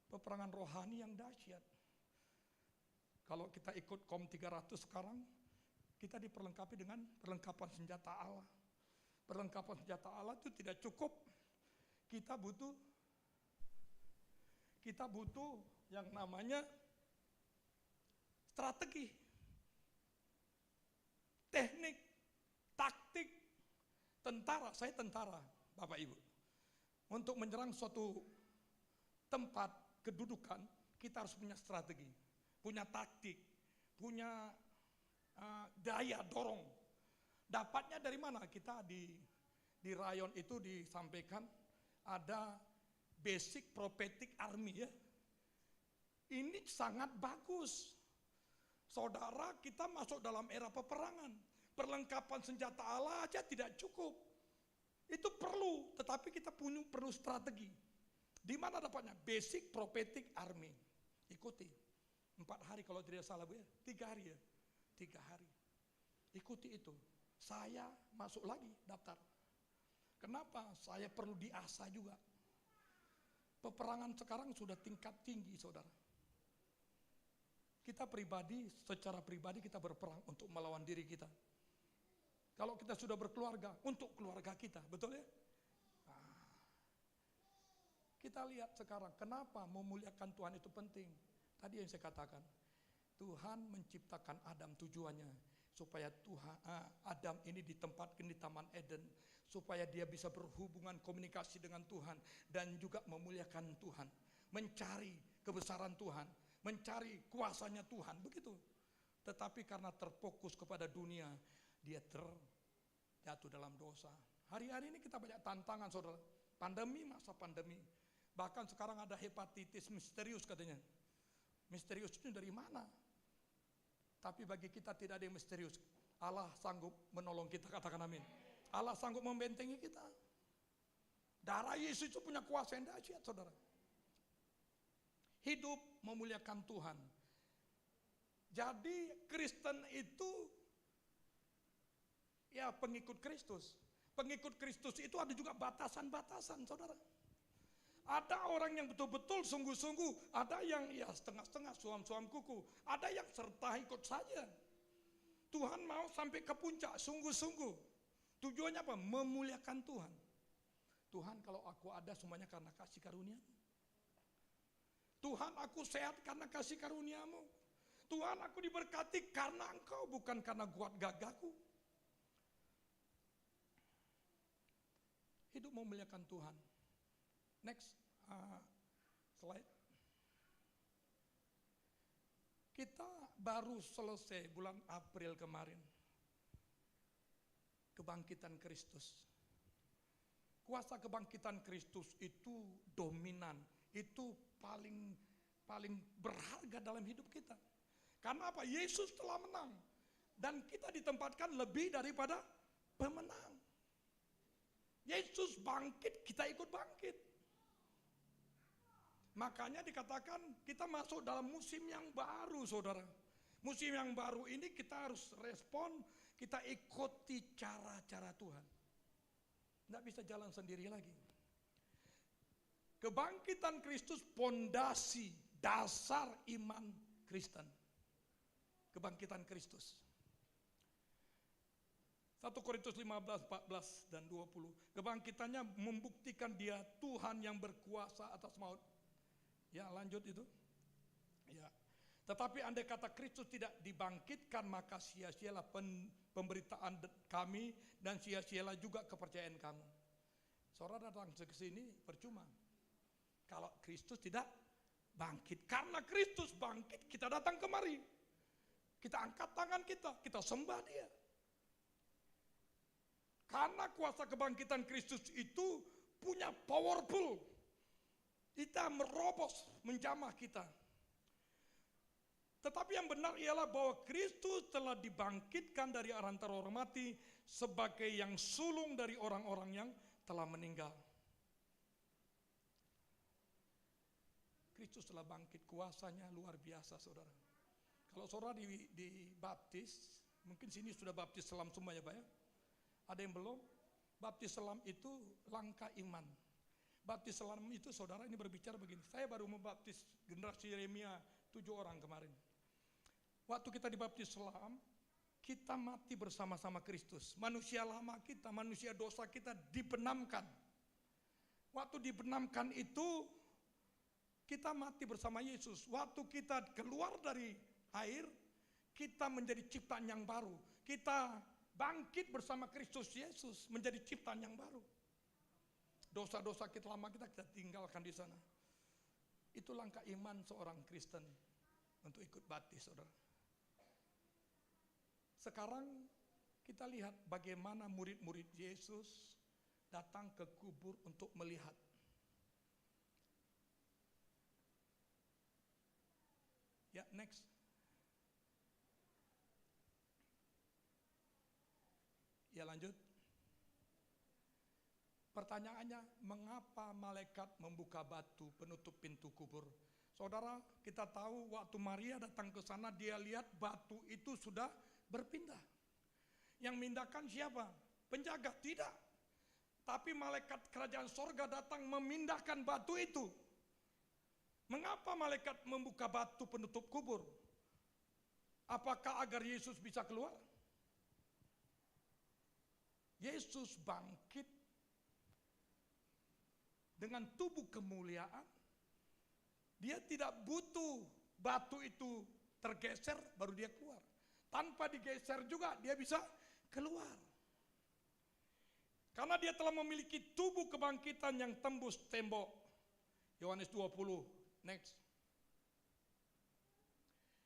Peperangan rohani yang dahsyat. Kalau kita ikut KOM 300 sekarang, kita diperlengkapi dengan perlengkapan senjata Allah. Perlengkapan senjata Allah itu tidak cukup. Kita butuh yang namanya strategi, teknik, taktik, tentara. Saya tentara, Bapak Ibu. Untuk menyerang suatu tempat kedudukan, kita harus punya strategi, punya taktik, punya daya dorong. Dapatnya dari mana? Kita di rayon itu disampaikan ada basic prophetic army ya. Ini sangat bagus. Saudara, kita masuk dalam era peperangan. Perlengkapan senjata Allah aja tidak cukup. Itu perlu, tetapi kita perlu strategi. Di mana dapatnya? Basic Prophetic Army. Ikuti. 4 hari kalau tidak salah Bu ya. 3 hari ya. 3 hari. Ikuti itu. Saya masuk lagi daftar. Kenapa? Saya perlu diasah juga. Peperangan sekarang sudah tingkat tinggi, saudara. Kita pribadi, secara pribadi kita berperang untuk melawan diri kita. Kalau kita sudah berkeluarga, untuk keluarga kita, betul ya? Nah, kita lihat sekarang, kenapa memuliakan Tuhan itu penting. Tadi yang saya katakan, Tuhan menciptakan Adam tujuannya, supaya Adam ini ditempatkan di Taman Eden, supaya dia bisa berhubungan komunikasi dengan Tuhan, dan juga memuliakan Tuhan, mencari kebesaran Tuhan, mencari kuasanya Tuhan, begitu. Tetapi karena terfokus kepada dunia, dia terjatuh dalam dosa. Hari-hari ini kita banyak tantangan, saudara. Pandemi, masa pandemi. Bahkan sekarang ada hepatitis misterius katanya. Misterius itu dari mana? Tapi bagi kita tidak ada yang misterius. Allah sanggup menolong kita, katakan amin. Allah sanggup membentengi kita. Darah Yesus itu punya kuasa yang dahsyat, saudara. Hidup memuliakan Tuhan. Jadi Kristen itu ya pengikut Kristus. Pengikut Kristus itu ada juga batasan-batasan, saudara. Ada orang yang betul-betul sungguh-sungguh, ada yang ya setengah-setengah, suam-suam kuku, ada yang serta ikut saja. Tuhan mau sampai ke puncak, sungguh-sungguh. Tujuannya apa? Memuliakan Tuhan. Tuhan, kalau aku ada semuanya karena kasih karunia. Tuhan, aku sehat karena kasih karuniamu. Tuhan, aku diberkati karena Engkau, bukan karena kuat gagahku. Hidup memuliakan Tuhan. Next slide. Kita baru selesai bulan April kemarin. Kebangkitan Kristus. Kuasa kebangkitan Kristus itu dominan, itu paling berharga dalam hidup kita. Karena apa? Yesus telah menang. Dan kita ditempatkan lebih daripada pemenang. Yesus bangkit, kita ikut bangkit. Makanya dikatakan kita masuk dalam musim yang baru, saudara. Musim yang baru ini kita harus respon, kita ikuti cara-cara Tuhan. Tidak bisa jalan sendiri lagi. Kebangkitan Kristus pondasi dasar iman Kristen. Kebangkitan Kristus. 1 Korintus 15, 14 dan 20. Kebangkitannya membuktikan dia Tuhan yang berkuasa atas maut. Ya, lanjut itu. Ya. Tetapi andai kata Kristus tidak dibangkitkan, maka sia-sialah pemberitaan kami dan sia-sialah juga kepercayaan kamu. Saudara datang ke sini percuma. Kalau Kristus tidak bangkit. Karena Kristus bangkit, kita datang kemari. Kita angkat tangan kita sembah dia. Karena kuasa kebangkitan Kristus itu punya powerful. Kita merobos, menjamah kita. Tetapi yang benar ialah bahwa Kristus telah dibangkitkan dari antara orang mati sebagai yang sulung dari orang-orang yang telah meninggal. Kristus telah bangkit, kuasanya luar biasa, saudara. Kalau saudara dibaptis, mungkin sini sudah baptis selam semua ya Pak ya. Ada yang belum? Baptis selam itu langkah iman. Baptis selam itu saudara ini berbicara begini. Saya baru membaptis generasi Yeremia 7 orang kemarin. Waktu kita dibaptis selam, kita mati bersama-sama Kristus. Manusia lama kita, manusia dosa kita dibenamkan. Waktu dibenamkan itu, kita mati bersama Yesus. Waktu kita keluar dari air, kita menjadi ciptaan yang baru. Kita bangkit bersama Kristus Yesus, menjadi ciptaan yang baru. Dosa-dosa kita lama kita tinggalkan di sana. Itu langkah iman seorang Kristen untuk ikut baptis, saudara. Sekarang kita lihat bagaimana murid-murid Yesus datang ke kubur untuk melihat. next. Ya lanjut. Pertanyaannya, mengapa malaikat membuka batu penutup pintu kubur? Saudara, kita tahu waktu Maria datang ke sana, dia lihat batu itu sudah berpindah. Yang mindahkan siapa? Penjaga? Tidak. Tapi malaikat kerajaan sorga datang memindahkan batu itu. Mengapa malaikat membuka batu penutup kubur? Apakah agar Yesus bisa keluar? Yesus bangkit dengan tubuh kemuliaan. Dia tidak butuh batu itu tergeser baru dia keluar. Tanpa digeser juga dia bisa keluar. Karena dia telah memiliki tubuh kebangkitan yang tembus tembok. Yohanes 20, next.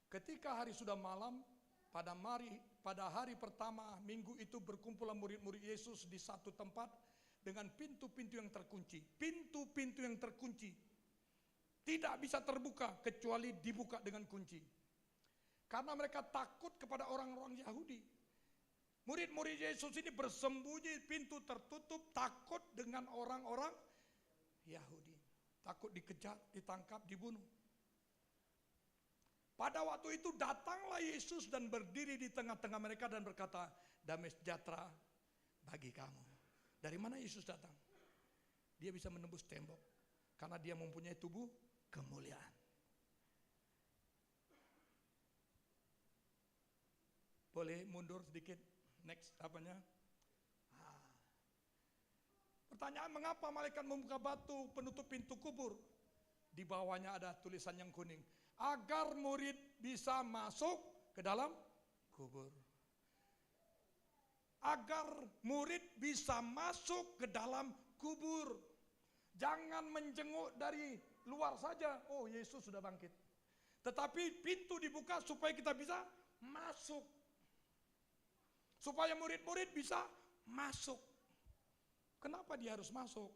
Ketika hari sudah malam, pada hari pertama minggu itu berkumpulah murid-murid Yesus di satu tempat dengan pintu-pintu yang terkunci. Pintu-pintu yang terkunci tidak bisa terbuka kecuali dibuka dengan kunci. Karena mereka takut kepada orang-orang Yahudi. Murid-murid Yesus ini bersembunyi, pintu tertutup, takut dengan orang-orang Yahudi. Takut dikejar, ditangkap, dibunuh. Pada waktu itu datanglah Yesus dan berdiri di tengah-tengah mereka dan berkata, damai sejahtera bagi kamu. Dari mana Yesus datang? Dia bisa menembus tembok karena dia mempunyai tubuh kemuliaan. Boleh mundur sedikit, next apanya? Pertanyaan, mengapa malaikat membuka batu penutup pintu kubur? Di bawahnya ada tulisan yang kuning. Agar murid bisa masuk ke dalam kubur. Agar murid bisa masuk ke dalam kubur. Jangan menjenguk dari luar saja. Oh, Yesus sudah bangkit. Tetapi pintu dibuka supaya kita bisa masuk. Supaya murid-murid bisa masuk. Kenapa dia harus masuk?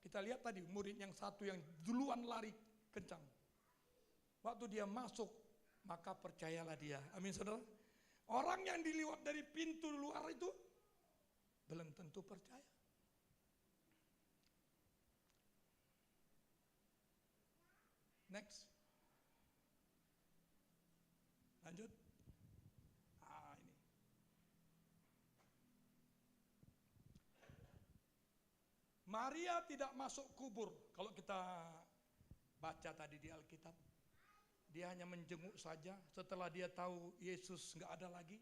Kita lihat tadi murid yang satu yang duluan lari kencang. Waktu dia masuk, maka percayalah dia. Amin saudara. Orang yang dilihat dari pintu luar itu belum tentu percaya. Next. Lanjut. Ini. Maria tidak masuk kubur. Kalau kita baca tadi di Alkitab, dia hanya menjenguk saja. Setelah dia tahu Yesus nggak ada lagi,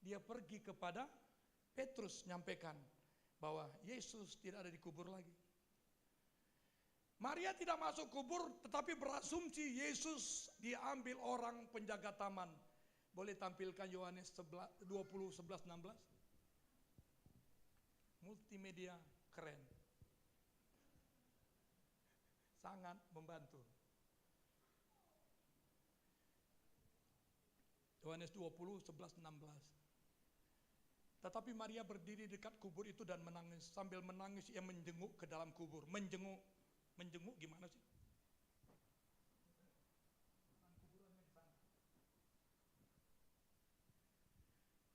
dia pergi kepada Petrus nyampaikan bahwa Yesus tidak ada di kubur lagi. Maria tidak masuk kubur, tetapi berasumsi Yesus diambil orang penjaga taman. Boleh tampilkan Yohanes 20, 11, 16. Multimedia keren. Sangat membantu. Yohanes 20, 11, 16. Tetapi Maria berdiri dekat kubur itu dan menangis. Sambil menangis ia menjenguk ke dalam kubur. Menjenguk gimana sih?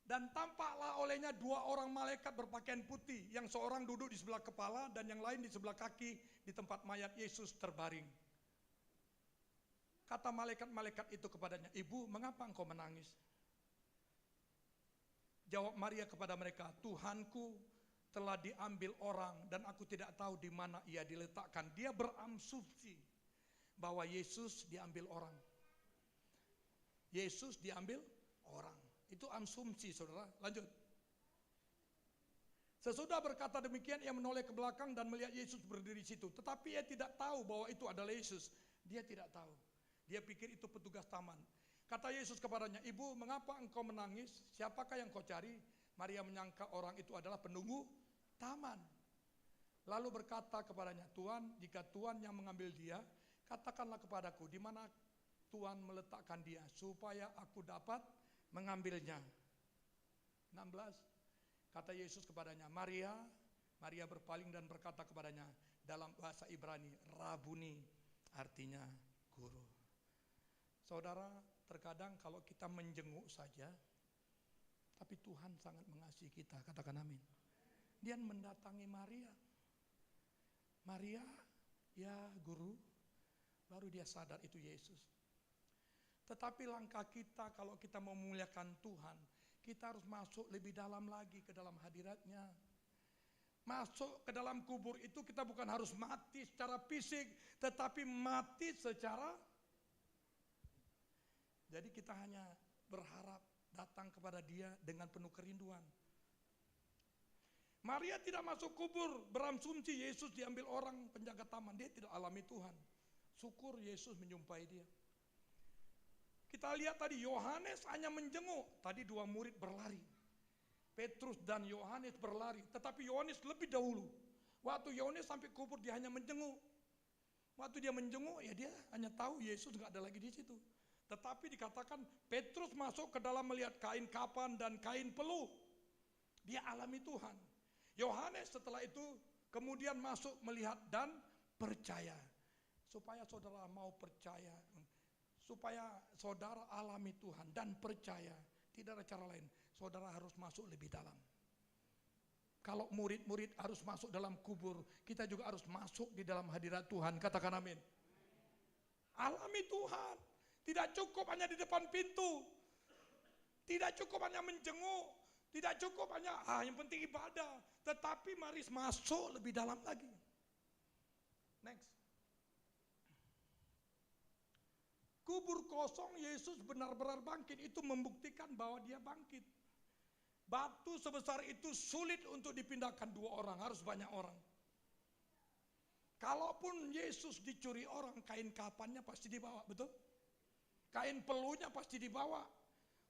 Dan tampaklah olehnya dua orang malaikat berpakaian putih, yang seorang duduk di sebelah kepala dan yang lain di sebelah kaki di tempat mayat Yesus terbaring. Kata malaikat-malaikat itu kepadanya, "Ibu, mengapa engkau menangis?" Jawab Maria kepada mereka, "Tuhanku telah diambil orang dan aku tidak tahu di mana ia diletakkan." Dia berasumsi bahwa Yesus diambil orang. Yesus diambil orang. Itu asumsi, saudara. Lanjut. Sesudah berkata demikian, ia menoleh ke belakang dan melihat Yesus berdiri di situ. Tetapi ia tidak tahu bahwa itu adalah Yesus. Dia tidak tahu. Dia pikir itu petugas taman. Kata Yesus kepadanya, "Ibu, mengapa engkau menangis? Siapakah yang kau cari?" Maria menyangka orang itu adalah penunggu taman. Lalu berkata kepadanya, "Tuhan, jika Tuhan yang mengambil dia, katakanlah kepadaku di mana Tuhan meletakkan dia, supaya aku dapat mengambilnya." 16. Kata Yesus kepadanya, "Maria." Maria berpaling dan berkata kepadanya dalam bahasa Ibrani, "Rabuni," artinya guru. Saudara, terkadang kalau kita menjenguk saja, tapi Tuhan sangat mengasihi kita, katakan amin. Dia mendatangi Maria. Maria, ya guru, baru dia sadar itu Yesus. Tetapi langkah kita kalau kita mau memuliakan Tuhan, kita harus masuk lebih dalam lagi ke dalam hadiratnya. Masuk ke dalam kubur itu kita bukan harus mati secara fisik, tetapi mati secara. Jadi kita hanya berharap datang kepada Dia dengan penuh kerinduan. Maria tidak masuk kubur berasumsi Yesus diambil orang penjaga taman. Dia tidak alami Tuhan. Syukur Yesus menjumpai dia. Kita lihat tadi Yohanes hanya menjenguk. Tadi 2 murid berlari. Petrus dan Yohanes berlari. Tetapi Yohanes lebih dahulu. Waktu Yohanes sampai kubur dia hanya menjenguk. Waktu dia menjenguk ya dia hanya tahu Yesus nggak ada lagi di situ. Tetapi dikatakan Petrus masuk ke dalam melihat kain kapan dan kain peluh. Dia alami Tuhan. Yohanes setelah itu kemudian masuk melihat dan percaya. Supaya saudara mau percaya, supaya saudara alami Tuhan dan percaya, tidak ada cara lain. Saudara harus masuk lebih dalam. Kalau murid-murid harus masuk dalam kubur, kita juga harus masuk di dalam hadirat Tuhan. Katakan amin. Alami Tuhan. Tidak cukup hanya di depan pintu. Tidak cukup hanya menjenguk. Tidak cukup hanya yang penting ibadah, tetapi mari masuk lebih dalam lagi. Next. Kubur kosong Yesus benar-benar bangkit, itu membuktikan bahwa dia bangkit. Batu sebesar itu sulit untuk dipindahkan 2 orang, harus banyak orang. Kalaupun Yesus dicuri orang, kain kapannya pasti dibawa, betul? Kain peluhnya pasti dibawa.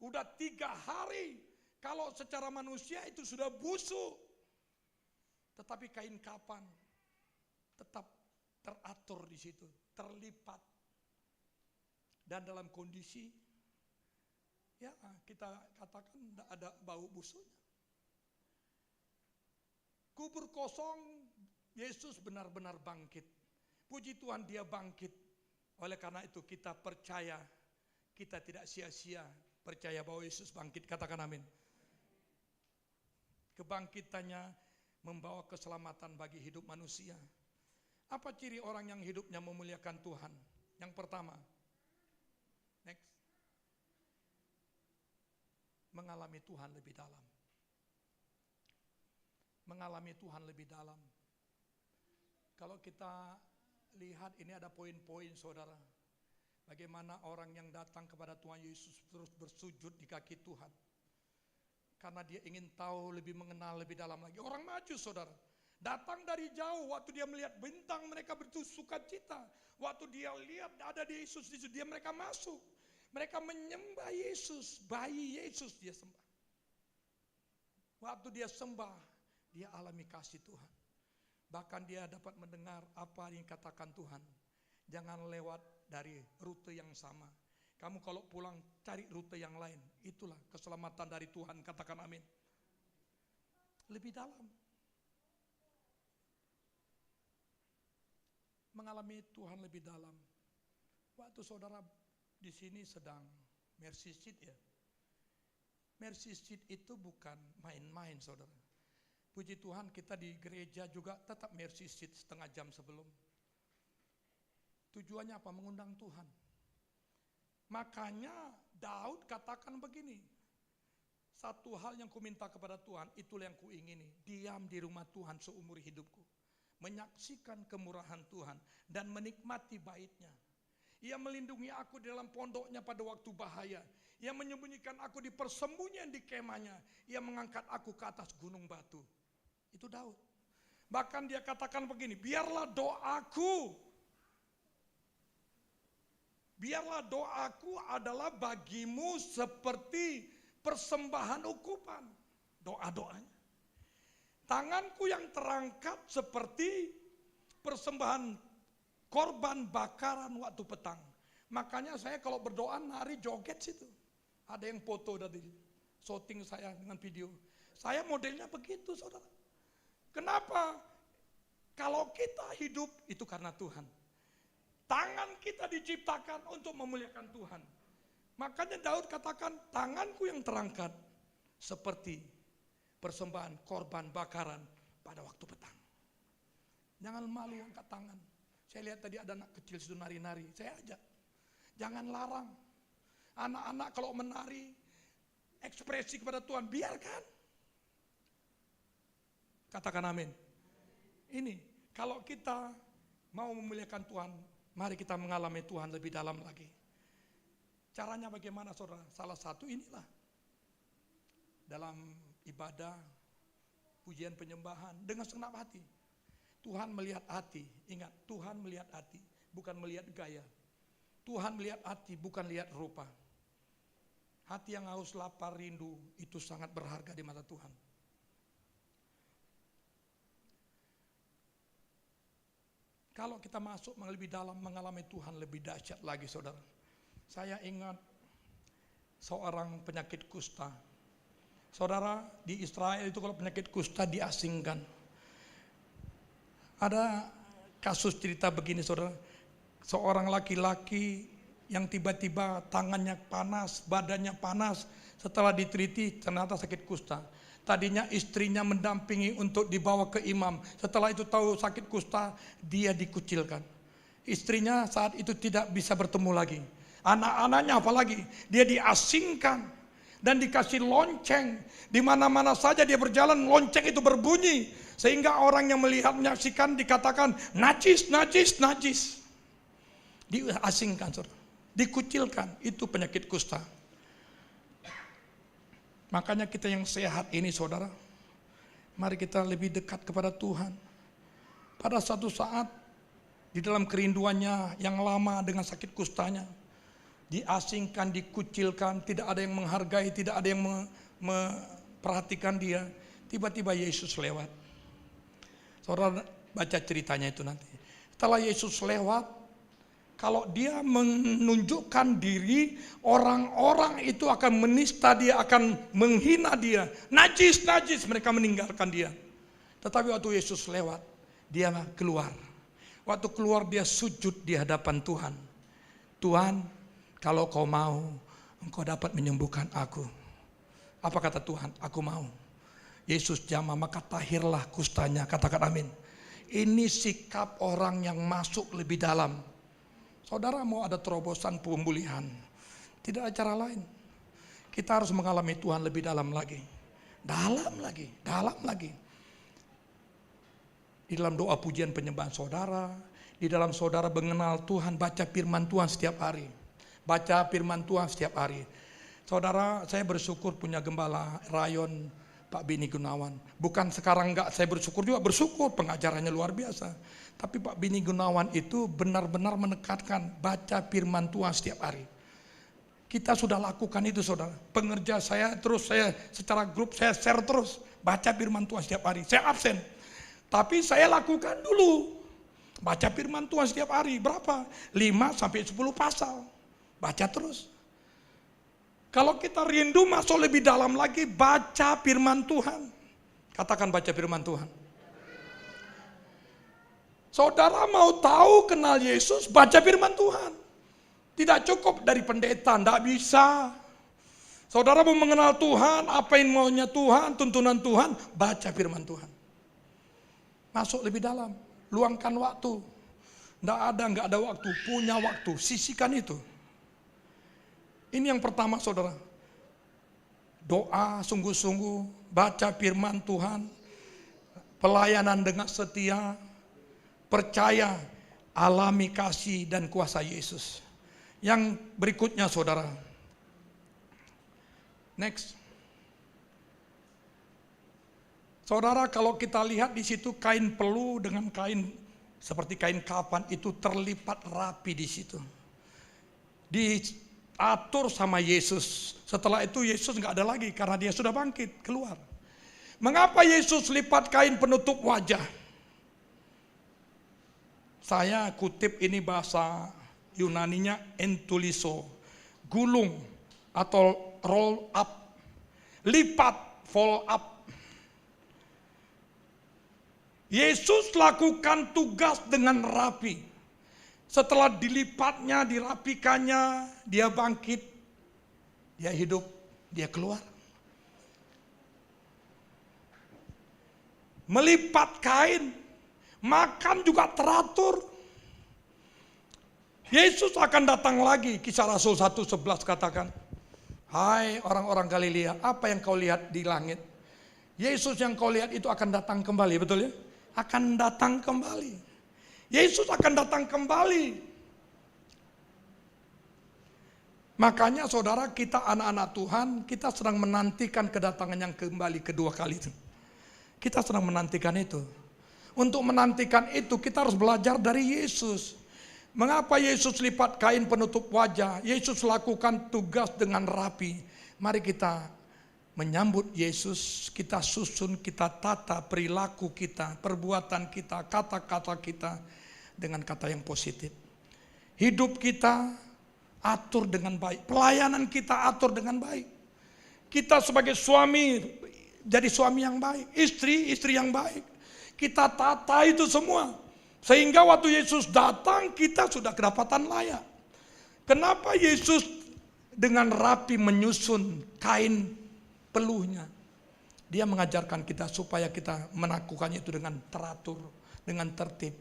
Udah 3 hari. Kalau secara manusia itu sudah busuk. Tetapi kain kapan tetap teratur di situ, terlipat. Dan dalam kondisi ya kita katakan tidak ada bau busuknya. Kubur kosong, Yesus benar-benar bangkit. Puji Tuhan dia bangkit. Oleh karena itu kita percaya, kita tidak sia-sia percaya bahwa Yesus bangkit. Katakan amin. Kebangkitannya membawa keselamatan bagi hidup manusia. Apa ciri orang yang hidupnya memuliakan Tuhan? Yang pertama, next, mengalami Tuhan lebih dalam. Mengalami Tuhan lebih dalam. Kalau kita lihat ini ada poin-poin saudara. Bagaimana orang yang datang kepada Tuhan Yesus terus bersujud di kaki Tuhan. Karena dia ingin tahu lebih mengenal lebih dalam lagi. Orang maju saudara. Datang dari jauh waktu dia melihat bintang mereka bersuka cita. Waktu dia lihat ada di Yesus di situ, mereka masuk. Mereka menyembah Yesus, bayi Yesus dia sembah. Waktu dia sembah, dia alami kasih Tuhan. Bahkan dia dapat mendengar apa yang dikatakan Tuhan. Jangan lewat dari rute yang sama. Kamu kalau pulang cari rute yang lain. Itulah keselamatan dari Tuhan. Katakan amin. Lebih dalam. Mengalami Tuhan lebih dalam. Waktu saudara di sini sedang mercy seat ya. Mercy seat itu bukan main-main saudara. Puji Tuhan kita di gereja juga tetap mercy seat setengah jam sebelum. Tujuannya apa? Mengundang Tuhan. Makanya Daud katakan begini, satu hal yang kuminta kepada Tuhan, itulah yang kuingini, diam di rumah Tuhan seumur hidupku, menyaksikan kemurahan Tuhan dan menikmati bait-Nya. Ia melindungi aku di dalam pondoknya pada waktu bahaya. Ia menyembunyikan aku di persembunyian di kemahnya. Ia mengangkat aku ke atas gunung batu. Itu Daud. Bahkan dia katakan begini, biarlah doaku adalah bagimu seperti persembahan ukupan. Doa-doanya. Tanganku yang terangkat seperti persembahan korban bakaran waktu petang. Makanya saya kalau berdoa nari joget situ. Ada yang foto dari shooting saya dengan video. Saya modelnya begitu saudara. Kenapa? Kalau kita hidup itu karena Tuhan. Tangan kita diciptakan untuk memuliakan Tuhan. Makanya Daud katakan, tanganku yang terangkat seperti persembahan korban bakaran pada waktu petang. Jangan malu angkat tangan. Saya lihat tadi ada anak kecil situ nari-nari, saya ajak. Jangan larang. Anak-anak kalau menari, ekspresi kepada Tuhan, biarkan. Katakan amin. Ini, kalau kita mau memuliakan Tuhan, mari kita mengalami Tuhan lebih dalam lagi. Caranya bagaimana saudara? Salah satu inilah. Dalam ibadah, pujian penyembahan, dengan segenap hati. Tuhan melihat hati, ingat Tuhan melihat hati, bukan melihat gaya. Tuhan melihat hati, bukan lihat rupa. Hati yang haus, lapar, rindu, itu sangat berharga di mata Tuhan. Kalau kita masuk lebih dalam, mengalami Tuhan lebih dahsyat lagi saudara. Saya ingat seorang penyakit kusta. Saudara, di Israel itu kalau penyakit kusta diasingkan. Ada kasus cerita begini saudara. Seorang laki-laki yang tiba-tiba tangannya panas, badannya panas. Setelah diteliti ternyata sakit kusta. Tadinya istrinya mendampingi untuk dibawa ke imam. Setelah itu tahu sakit kusta, dia dikucilkan. Istrinya saat itu tidak bisa bertemu lagi. Anak-anaknya apalagi, dia diasingkan dan dikasih lonceng. Di mana-mana saja dia berjalan, lonceng itu berbunyi. Sehingga orang yang melihat, menyaksikan dikatakan najis, najis, najis. Diasingkan, saudara. Dikucilkan, itu penyakit kusta. Makanya kita yang sehat ini saudara, mari kita lebih dekat kepada Tuhan. Pada satu saat, di dalam kerinduannya yang lama dengan sakit kustanya, diasingkan, dikucilkan, tidak ada yang menghargai, tidak ada yang memperhatikan dia. Tiba-tiba Yesus lewat. Saudara baca ceritanya itu nanti. Setelah Yesus lewat, kalau dia menunjukkan diri, orang-orang itu akan menista dia, akan menghina dia. Najis, najis, mereka meninggalkan dia. Tetapi waktu Yesus lewat, dia keluar. Waktu keluar dia sujud di hadapan Tuhan. Tuhan, kalau kau mau, engkau dapat menyembuhkan aku. Apa kata Tuhan? Aku mau. Yesus jamah, maka tahirlah kustanya. Katakan amin. Ini sikap orang yang masuk lebih dalam. Saudara mau ada terobosan pemulihan, tidak ada cara lain. Kita harus mengalami Tuhan lebih dalam lagi. Dalam lagi, dalam lagi. Di dalam doa pujian penyembahan saudara, di dalam saudara mengenal Tuhan, baca firman Tuhan setiap hari. Baca firman Tuhan setiap hari. Saudara, saya bersyukur punya gembala rayon Pak Bini Gunawan. Bukan sekarang enggak, saya bersyukur juga, bersyukur pengajarannya luar biasa. Tapi Pak Bini Gunawan itu benar-benar menekankan baca firman Tuhan setiap hari. Kita sudah lakukan itu saudara. Pengerja saya terus, saya secara grup saya share terus. Baca firman Tuhan setiap hari, saya absen. Tapi saya lakukan dulu. Baca firman Tuhan setiap hari, berapa? 5-10 pasal. Baca terus. Kalau kita rindu masuk lebih dalam lagi, baca firman Tuhan. Katakan baca firman Tuhan. Saudara mau tahu kenal Yesus, baca firman Tuhan. Tidak cukup dari pendeta, tidak bisa. Saudara mau mengenal Tuhan, apa yang maunya Tuhan, tuntunan Tuhan, baca firman Tuhan. Masuk lebih dalam, luangkan waktu. Nggak ada waktu, punya waktu, sisihkan itu. Ini yang pertama saudara. Doa sungguh-sungguh, baca firman Tuhan, pelayanan dengan setia, percaya, alami kasih dan kuasa Yesus. Yang berikutnya saudara. Next. Saudara, kalau kita lihat di situ kain pelu dengan kain seperti kain kafan itu terlipat rapi di situ. Diatur sama Yesus. Setelah itu Yesus nggak ada lagi karena dia sudah bangkit keluar. Mengapa Yesus lipat kain penutup wajah? Saya kutip ini bahasa Yunaninya entuliso, gulung atau roll up, lipat, fold up. Yesus lakukan tugas dengan rapi. Setelah dilipatnya, dirapikannya, dia bangkit, dia hidup, dia keluar. Melipat kain, makan juga teratur. Yesus akan datang lagi. Kisah Rasul 1:11 katakan, hai orang-orang Galilea, apa yang kau lihat di langit? Yesus yang kau lihat itu akan datang kembali, betul ya? Akan datang kembali. Yesus akan datang kembali. Makanya saudara, kita anak-anak Tuhan, kita sedang menantikan kedatangan yang kembali kedua kali itu. Kita sedang menantikan itu. Untuk menantikan itu kita harus belajar dari Yesus. Mengapa Yesus lipat kain penutup wajah? Yesus lakukan tugas dengan rapi. Mari kita menyambut Yesus, kita susun, kita tata perilaku kita, perbuatan kita, kata-kata kita dengan kata yang positif. Hidup kita atur dengan baik, pelayanan kita atur dengan baik. Kita sebagai suami jadi suami yang baik, istri yang baik. Kita tata itu semua. Sehingga waktu Yesus datang kita sudah kedapatan layak. Kenapa Yesus dengan rapi menyusun kain peluhnya? Dia mengajarkan kita supaya kita melakukannya itu dengan teratur, dengan tertib.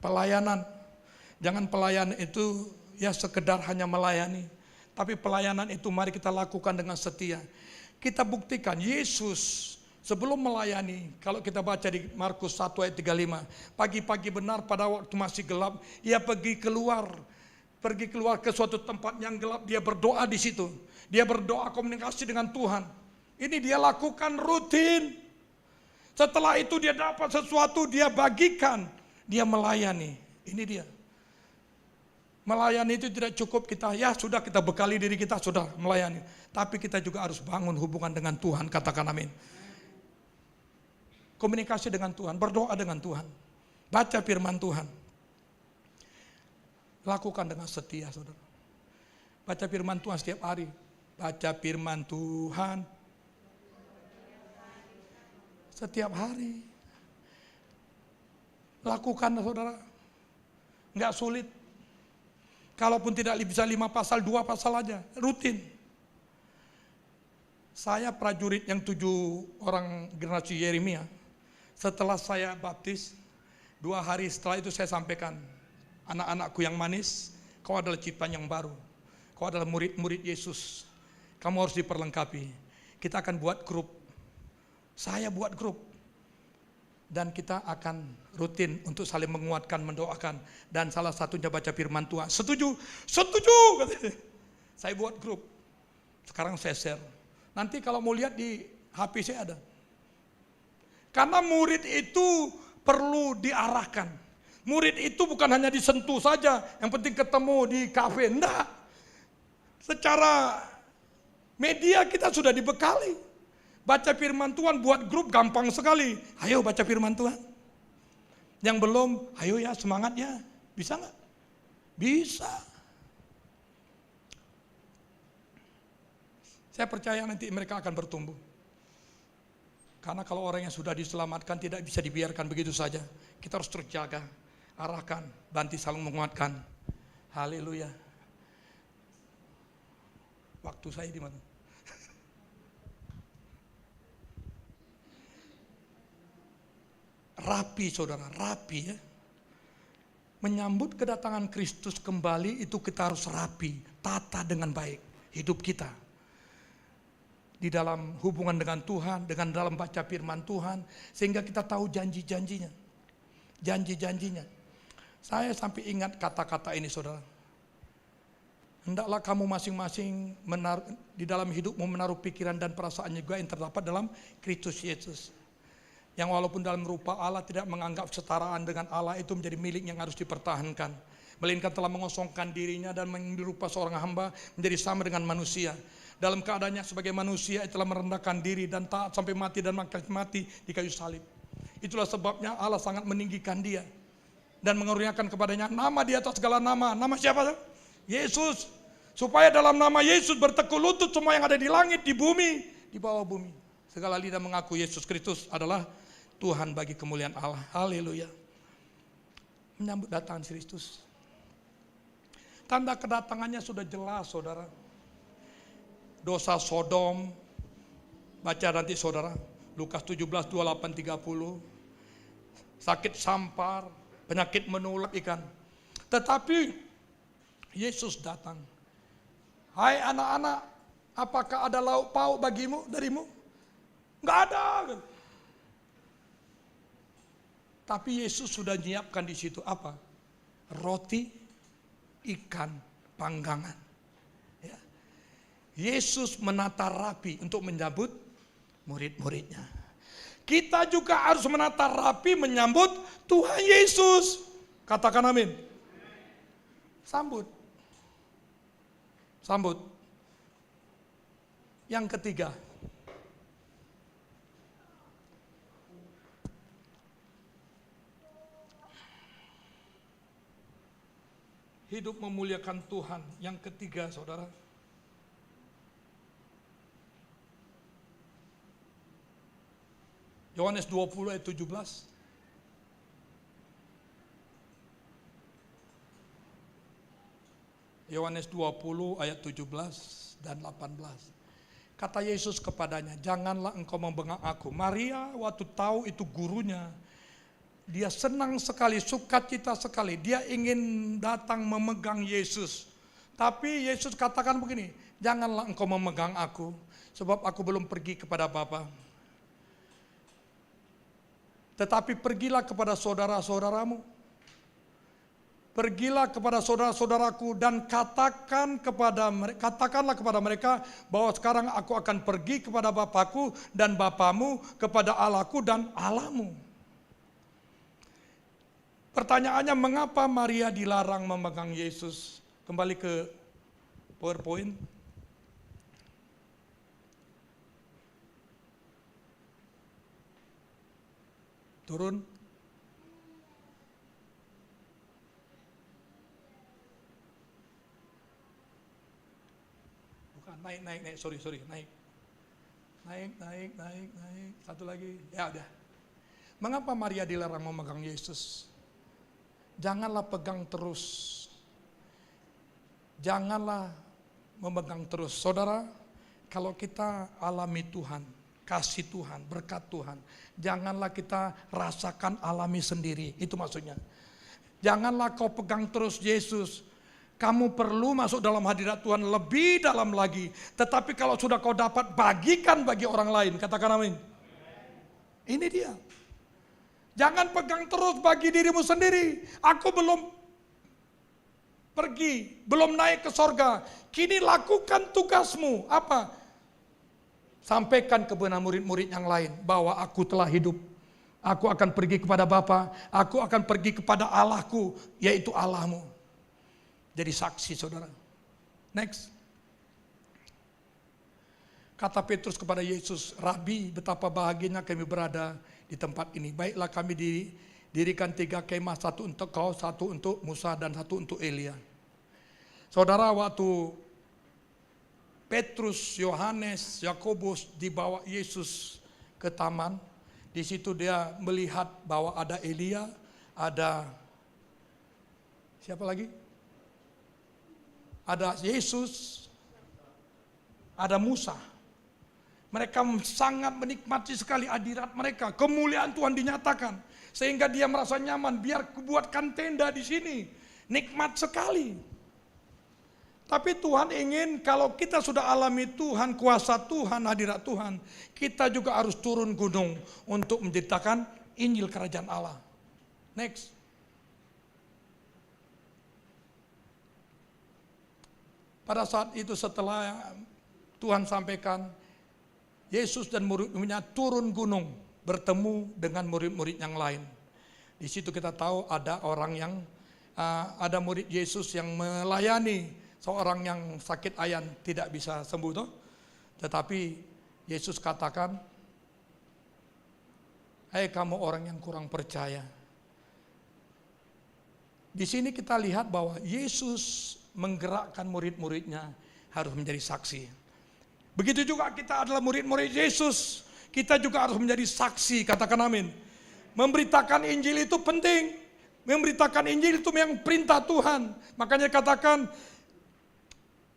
Pelayanan, jangan pelayanan itu ya sekedar hanya melayani. Tapi pelayanan itu mari kita lakukan dengan setia. Kita buktikan Yesus sebelum melayani, kalau kita baca di Markus 1 ayat 35, pagi-pagi benar pada waktu masih gelap, ia pergi keluar ke suatu tempat yang gelap, dia berdoa di situ. Dia berdoa komunikasi dengan Tuhan. Ini dia lakukan rutin. Setelah itu dia dapat sesuatu, dia bagikan, dia melayani. Ini dia. Melayani itu tidak cukup kita, ya sudah kita bekali diri kita, sudah melayani. Tapi kita juga harus bangun hubungan dengan Tuhan, katakan amin. Komunikasi dengan Tuhan, berdoa dengan Tuhan. Baca firman Tuhan. Lakukan dengan setia, saudara. Baca firman Tuhan setiap hari. Baca firman Tuhan setiap hari. Lakukan, saudara. Enggak sulit. Kalaupun tidak bisa 5 pasal, 2 pasal aja, rutin. Saya prajurit yang 7 orang generasi Yeremia. Setelah saya baptis, 2 hari setelah itu saya sampaikan, anak-anakku yang manis, kau adalah ciptaan yang baru. Kau adalah murid-murid Yesus. Kamu harus diperlengkapi. Kita akan buat grup. Saya buat grup. Dan kita akan rutin untuk saling menguatkan, mendoakan. Dan salah satunya baca firman Tuhan. Setuju? Setuju! Saya buat grup. Sekarang saya share. Nanti kalau mau lihat di HP saya ada. Karena murid itu perlu diarahkan. Murid itu bukan hanya disentuh saja, yang penting ketemu di kafe. Enggak. Secara media kita sudah dibekali. Baca firman Tuhan, buat grup gampang sekali. Ayo baca firman Tuhan. Yang belum, ayo ya semangat ya. Bisa nggak? Bisa. Saya percaya nanti mereka akan bertumbuh. Karena kalau orang yang sudah diselamatkan tidak bisa dibiarkan begitu saja. Kita harus terjaga, arahkan, bantu saling menguatkan. Haleluya. Waktu saya di mana? Rapi saudara, rapi ya. Menyambut kedatangan Kristus kembali itu kita harus rapi, tata dengan baik hidup kita. Di dalam hubungan dengan Tuhan, dengan dalam baca firman Tuhan, sehingga kita tahu janji-janjinya. Janji-janjinya. Saya sampai ingat kata-kata ini saudara. Hendaklah kamu masing-masing di dalam hidupmu menaruh pikiran dan perasaan juga yang terdapat dalam Kristus Yesus. Yang walaupun dalam rupa Allah tidak menganggap kesetaraan dengan Allah itu menjadi milik yang harus dipertahankan. Melainkan telah mengosongkan dirinya dan mengambil rupa seorang hamba menjadi sama dengan manusia. Dalam keadaannya sebagai manusia telah merendahkan diri dan taat sampai mati dan mati di kayu salib. Itulah sebabnya Allah sangat meninggikan dia dan mengaruniakan kepadanya nama di atas segala nama. Nama siapa? Yesus. Supaya dalam nama Yesus bertekuk lutut semua yang ada di langit, di bumi, di bawah bumi. Segala lidah mengaku Yesus Kristus adalah Tuhan bagi kemuliaan Allah. Haleluya. Menyambut datangan Kristus. Tanda kedatangannya sudah jelas, saudara. Dosa Sodom, baca nanti saudara, Lukas 17, 28, 30. Sakit sampar, penyakit menular ikan. Tetapi Yesus datang. Hai anak-anak, apakah ada lauk pauk darimu? Enggak ada. Tapi Yesus sudah menyiapkan di situ apa? Roti, ikan, panggangan. Ya. Yesus menata rapi untuk menyambut murid-muridnya. Kita juga harus menata rapi menyambut Tuhan Yesus. Katakan amin. Sambut. Sambut. Yang ketiga. Hidup memuliakan Tuhan. Yang ketiga, saudara. Yohanes 20 ayat 17. Yohanes 20 ayat 17 dan 18. Kata Yesus kepadanya, janganlah engkau membengak aku. Maria waktu tahu itu gurunya, dia senang sekali, sukacita sekali. Dia ingin datang memegang Yesus. Tapi Yesus katakan begini, janganlah engkau memegang aku, sebab aku belum pergi kepada Bapa. Tetapi pergilah kepada saudara-saudaramu. Pergilah kepada saudara-saudaraku dan katakanlah kepada mereka bahwa sekarang aku akan pergi kepada Bapakku dan Bapamu, kepada Allahku dan Allahmu. Pertanyaannya, mengapa Maria dilarang memegang Yesus? Kembali ke PowerPoint. Turun. Bukan, naik. Sorry, naik. Naik. Satu lagi. Ya udah. Mengapa Maria dilarang memegang Yesus? Janganlah pegang terus. Janganlah memegang terus. Saudara, kalau kita alami Tuhan, kasih Tuhan, berkat Tuhan, janganlah kita rasakan alami sendiri. Itu maksudnya. Janganlah kau pegang terus Yesus. Kamu perlu masuk dalam hadirat Tuhan lebih dalam lagi. Tetapi kalau sudah kau dapat, bagikan bagi orang lain. Katakan amin. Ini dia. Jangan pegang terus bagi dirimu sendiri. Aku belum pergi, belum naik ke sorga. Kini lakukan tugasmu. Apa? Sampaikan kepada murid-murid yang lain bahwa aku telah hidup. Aku akan pergi kepada Bapa. Aku akan pergi kepada Allahku, yaitu Allahmu. Jadi saksi, saudara. Next. Kata Petrus kepada Yesus, Rabi, betapa bahagianya kami berada di tempat ini. Baiklah kami didirikan 3 kemah, satu untuk kau, satu untuk Musa, dan satu untuk Elia. Saudara, waktu Petrus, Yohanes, Yakobus dibawa Yesus ke taman, di situ dia melihat bahwa ada Elia, ada siapa lagi? Ada Yesus, ada Musa. Mereka sangat menikmati sekali hadirat mereka. Kemuliaan Tuhan dinyatakan. Sehingga dia merasa nyaman. Biar kubuatkan tenda di sini. Nikmat sekali. Tapi Tuhan ingin kalau kita sudah alami Tuhan, kuasa Tuhan, hadirat Tuhan. Kita juga harus turun gunung untuk menceritakan Injil Kerajaan Allah. Next. Pada saat itu setelah Tuhan sampaikan, Yesus dan murid-muridnya turun gunung bertemu dengan murid-murid yang lain. Di situ kita tahu ada ada murid Yesus yang melayani seorang yang sakit ayan tidak bisa sembuh toh. Tetapi Yesus katakan, "Hai kamu orang yang kurang percaya." Di sini kita lihat bahwa Yesus menggerakkan murid-muridnya harus menjadi saksi. Begitu juga kita adalah murid-murid Yesus. Kita juga harus menjadi saksi, katakan amin. Memberitakan Injil itu penting. Memberitakan Injil itu yang perintah Tuhan. Makanya katakan,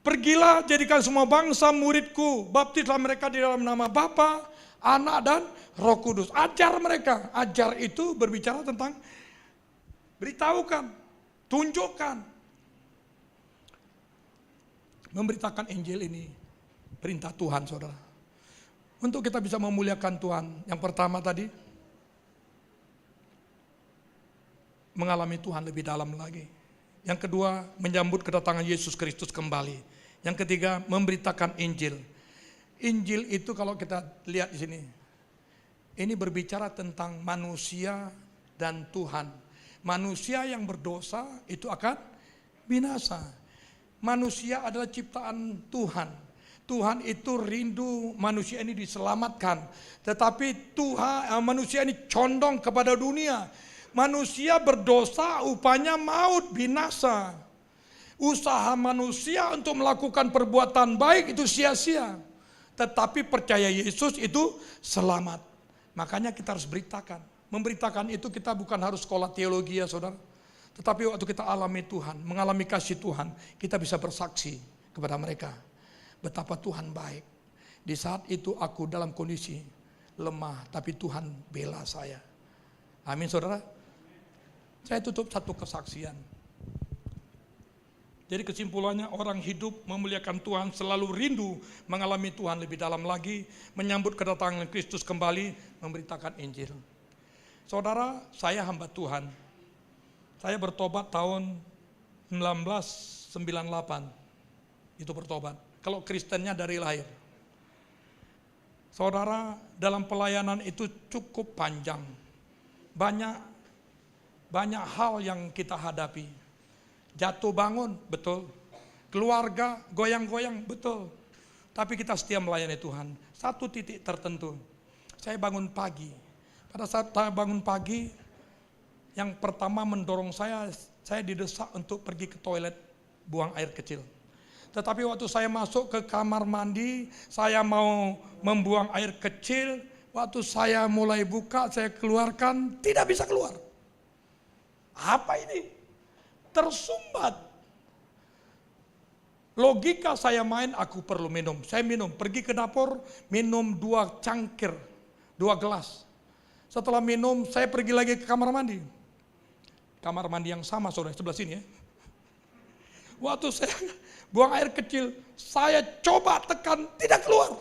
pergilah jadikan semua bangsa muridku, baptislah mereka di dalam nama Bapa, Anak dan Roh Kudus. Ajar mereka. Ajar itu berbicara tentang beritahukan, tunjukkan. Memberitakan Injil ini perintah Tuhan, saudara. Untuk kita bisa memuliakan Tuhan, yang pertama tadi, mengalami Tuhan lebih dalam lagi. Yang kedua, menyambut kedatangan Yesus Kristus kembali. Yang ketiga, memberitakan Injil. Injil itu kalau kita lihat di sini, ini berbicara tentang manusia dan Tuhan. Manusia yang berdosa itu akan binasa. Manusia adalah ciptaan Tuhan. Tuhan itu rindu manusia ini diselamatkan. Tetapi manusia ini condong kepada dunia. Manusia berdosa, upahnya maut, binasa. Usaha manusia untuk melakukan perbuatan baik itu sia-sia. Tetapi percaya Yesus itu selamat. Makanya kita harus beritakan. Memberitakan itu kita bukan harus sekolah teologi ya saudara. Tetapi waktu kita alami Tuhan, mengalami kasih Tuhan, kita bisa bersaksi kepada mereka. Betapa Tuhan baik. Di saat itu aku dalam kondisi lemah, tapi Tuhan bela saya. Amin saudara. Saya tutup satu kesaksian. Jadi kesimpulannya, orang hidup memuliakan Tuhan selalu rindu mengalami Tuhan lebih dalam lagi, menyambut kedatangan Kristus kembali, memberitakan Injil. Saudara, saya hamba Tuhan. Saya bertobat tahun 1998. Itu bertobat. Kalau Kristennya dari lahir. Saudara, dalam pelayanan itu cukup panjang. Banyak hal yang kita hadapi. Jatuh bangun, betul. Keluarga, goyang-goyang, betul. Tapi kita setia melayani Tuhan. Satu titik tertentu, saya bangun pagi. Pada saat saya bangun pagi, yang pertama mendorong saya didesak untuk pergi ke toilet, buang air kecil. Tetapi waktu saya masuk ke kamar mandi, saya mau membuang air kecil, waktu saya mulai buka, saya keluarkan, tidak bisa keluar. Apa ini? Tersumbat. Logika saya main, aku perlu minum. Saya minum, pergi ke dapur, minum 2 cangkir, 2 gelas. Setelah minum, saya pergi lagi ke kamar mandi. Kamar mandi yang sama, saudara, sebelah sini ya. Waktu saya buang air kecil, saya coba tekan, tidak keluar.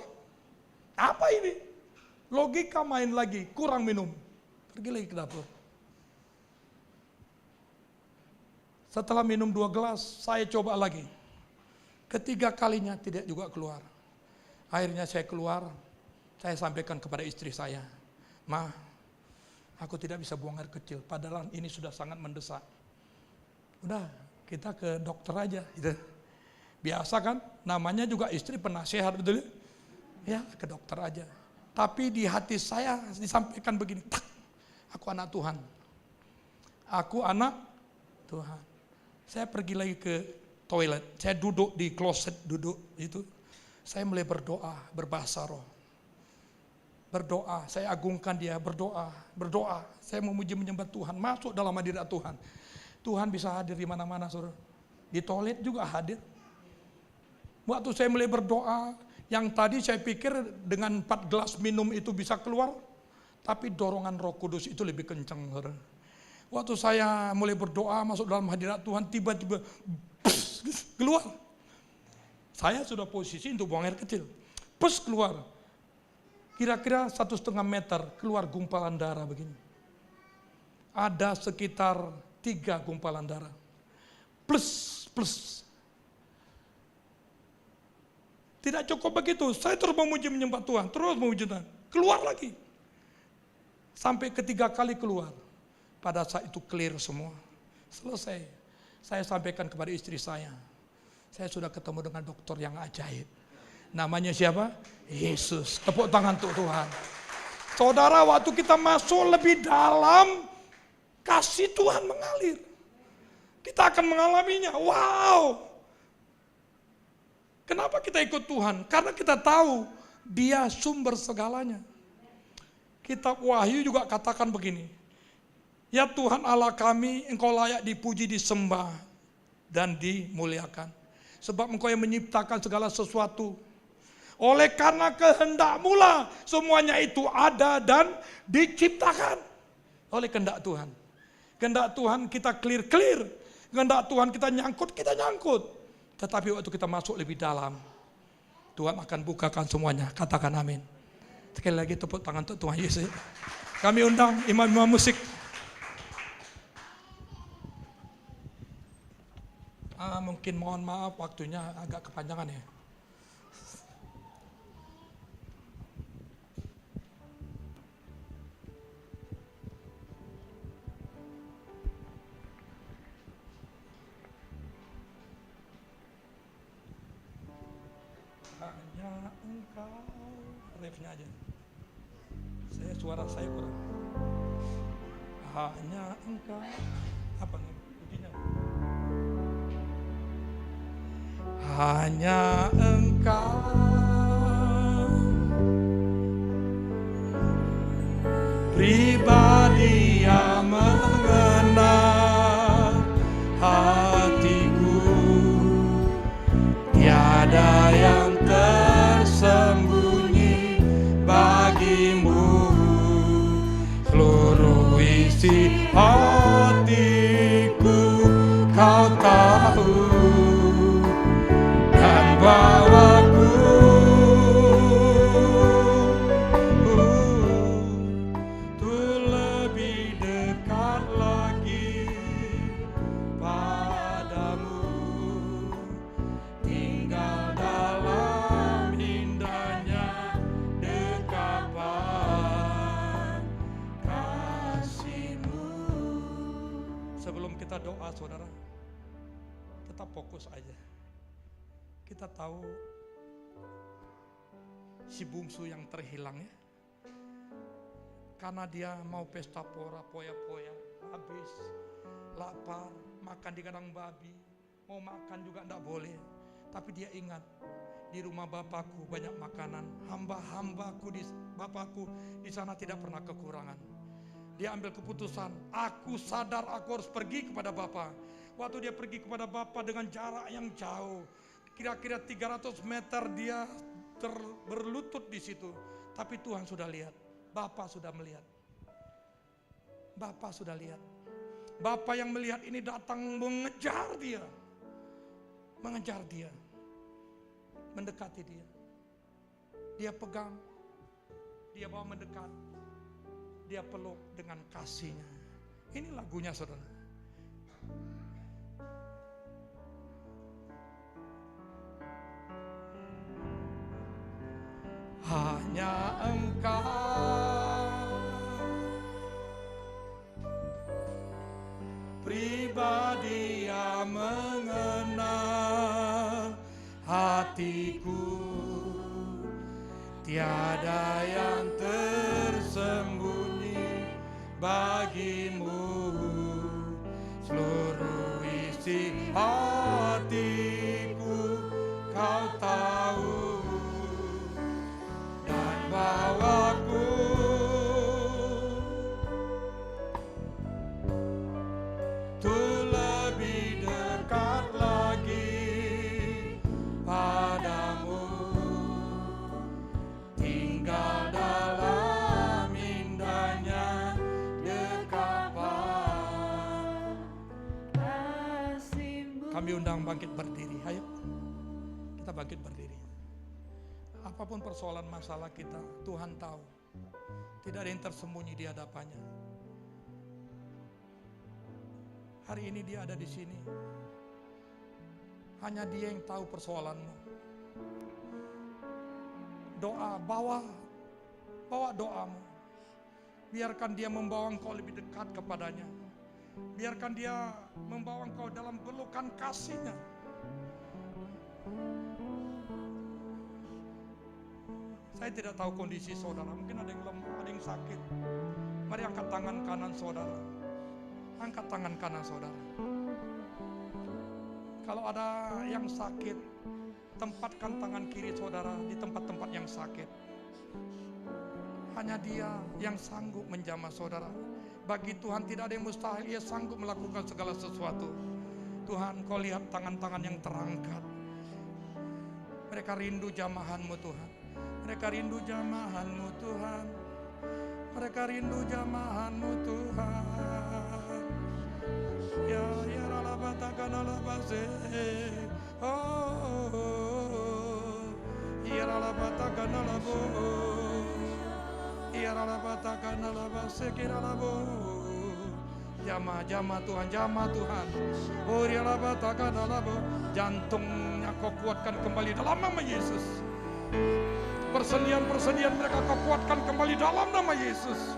Apa ini? Logika main lagi, kurang minum. Pergi lagi ke dapur. Setelah minum 2 gelas, saya coba lagi. Ketiga kalinya tidak juga keluar. Akhirnya saya keluar, saya sampaikan kepada istri saya, "Ma, aku tidak bisa buang air kecil, padahal ini sudah sangat mendesak." Udah, kita ke dokter aja. Gitu. Biasa kan, namanya juga istri penasehat, betul ya? Ya, ke dokter aja. Tapi di hati saya disampaikan begini, tak, aku anak Tuhan. Aku anak Tuhan. Saya pergi lagi ke toilet, saya duduk di kloset, duduk itu. Saya mulai berdoa, berbahasa roh. Berdoa, saya agungkan dia, berdoa. Saya memuji menyembah Tuhan, masuk dalam hadirat Tuhan. Tuhan bisa hadir di mana-mana, saudara. Di toilet juga hadir. Waktu saya mulai berdoa, yang tadi saya pikir dengan 4 gelas minum itu bisa keluar, tapi dorongan Roh Kudus itu lebih kencang, saudara. Waktu saya mulai berdoa masuk dalam hadirat Tuhan, tiba-tiba keluar. Saya sudah posisi untuk buang air kecil. Keluar. Kira-kira 1,5 meter keluar gumpalan darah begini. Ada sekitar 3 gumpalan darah. Plus. Tidak cukup begitu, saya terus memuji menyembah Tuhan, terus memuji Tuhan. Keluar lagi. Sampai ketiga kali keluar. Pada saat itu clear semua. Selesai. Saya sampaikan kepada istri saya sudah ketemu dengan dokter yang ajaib. Namanya siapa? Yesus. Tepuk tangan untuk Tuhan. Saudara, waktu kita masuk lebih dalam, kasih Tuhan mengalir. Kita akan mengalaminya. Wow. Kenapa kita ikut Tuhan? Karena kita tahu Dia sumber segalanya. Kitab Wahyu juga katakan begini. Ya Tuhan Allah kami, Engkau layak dipuji, disembah, dan dimuliakan. Sebab Engkau yang menciptakan segala sesuatu. Oleh karena kehendak-Mu lah semuanya itu ada dan diciptakan. Oleh kehendak Tuhan. Kehendak Tuhan kita clear. Kehendak Tuhan kita nyangkut. Tetapi waktu kita masuk lebih dalam, Tuhan akan bukakan semuanya. Katakan amin. Sekali lagi tepuk tangan untuk Tuhan Yesus. Kami undang imam-imam musik. Mungkin mohon maaf waktunya agak kepanjangan ya. Hanya Engkau, refnya aja. Suara saya kurang. Hanya Engkau, apa nih pujinya? Hanya Engkau, pribadi yang mengenal hatiku, tiada yang tersembunyi bagimu, seluruh isi hatiku Kau tahu. Bawaku tuh lebih dekat lagi padamu, tinggal dalam indahnya dekapan kasih-Mu. Sebelum kita doa saudara, tetap fokus aja. Kita tahu si bungsu yang terhilang ya, karena dia mau pesta pora, poya-poya, habis, lapar, makan di kandang babi, mau makan juga enggak boleh. Tapi dia ingat, di rumah Bapakku banyak makanan, hamba-hambaku di Bapakku di sana tidak pernah kekurangan. Dia ambil keputusan, aku sadar aku harus pergi kepada Bapa. Waktu dia pergi kepada Bapa dengan jarak yang jauh, kira-kira 300 meter dia berlutut di situ. Tapi Tuhan sudah lihat, Bapa sudah melihat. Bapa sudah lihat. Bapa yang melihat ini datang mengejar dia. Mengejar dia. Mendekati dia. Dia pegang. Dia bawa mendekat. Dia peluk dengan kasihnya. Ini lagunya saudara. Hanya Engkau, pribadi yang mengenal hatiku, tiada yang tersembunyi bagimu, seluruh isi hatiku Kau tahu. Bawaku tuh lebih dekat lagi padamu, tinggal dalam indahnya dekapan kasih-Mu. Kami undang bangkit berdiri, ayo kita bangkit berdiri. Apapun persoalan masalah kita, Tuhan tahu. Tidak ada yang tersembunyi di hadapannya. Hari ini dia ada di sini. Hanya dia yang tahu persoalanmu. Doa, bawa doamu. Biarkan dia membawa engkau lebih dekat kepadanya. Biarkan dia membawa engkau dalam pelukan kasih-Nya. Saya tidak tahu kondisi saudara, mungkin ada yang lemah, ada yang sakit. Mari angkat tangan kanan saudara. Angkat tangan kanan saudara. Kalau ada yang sakit, tempatkan tangan kiri saudara di tempat-tempat yang sakit. Hanya Dia yang sanggup menjamah saudara. Bagi Tuhan tidak ada yang mustahil, Ia sanggup melakukan segala sesuatu. Tuhan, Kau lihat tangan-tangan yang terangkat. Mereka rindu jamahan-Mu Tuhan. Mereka rindu jamahan-Mu Tuhan. Mereka rindu jamahan-Mu Tuhan. Ya ya ralabatakan alabase. Oh, ya ralabatakan alabo. Ya ralabatakan alabase kiralabo. Jamaah Tuhan, jamaah Tuhan. Oh ya ralabatakan alabo. Jantungnya Kau kuatkan kembali dalam nama Yesus. Persendian-persendian mereka Kau kuatkan kembali dalam nama Yesus.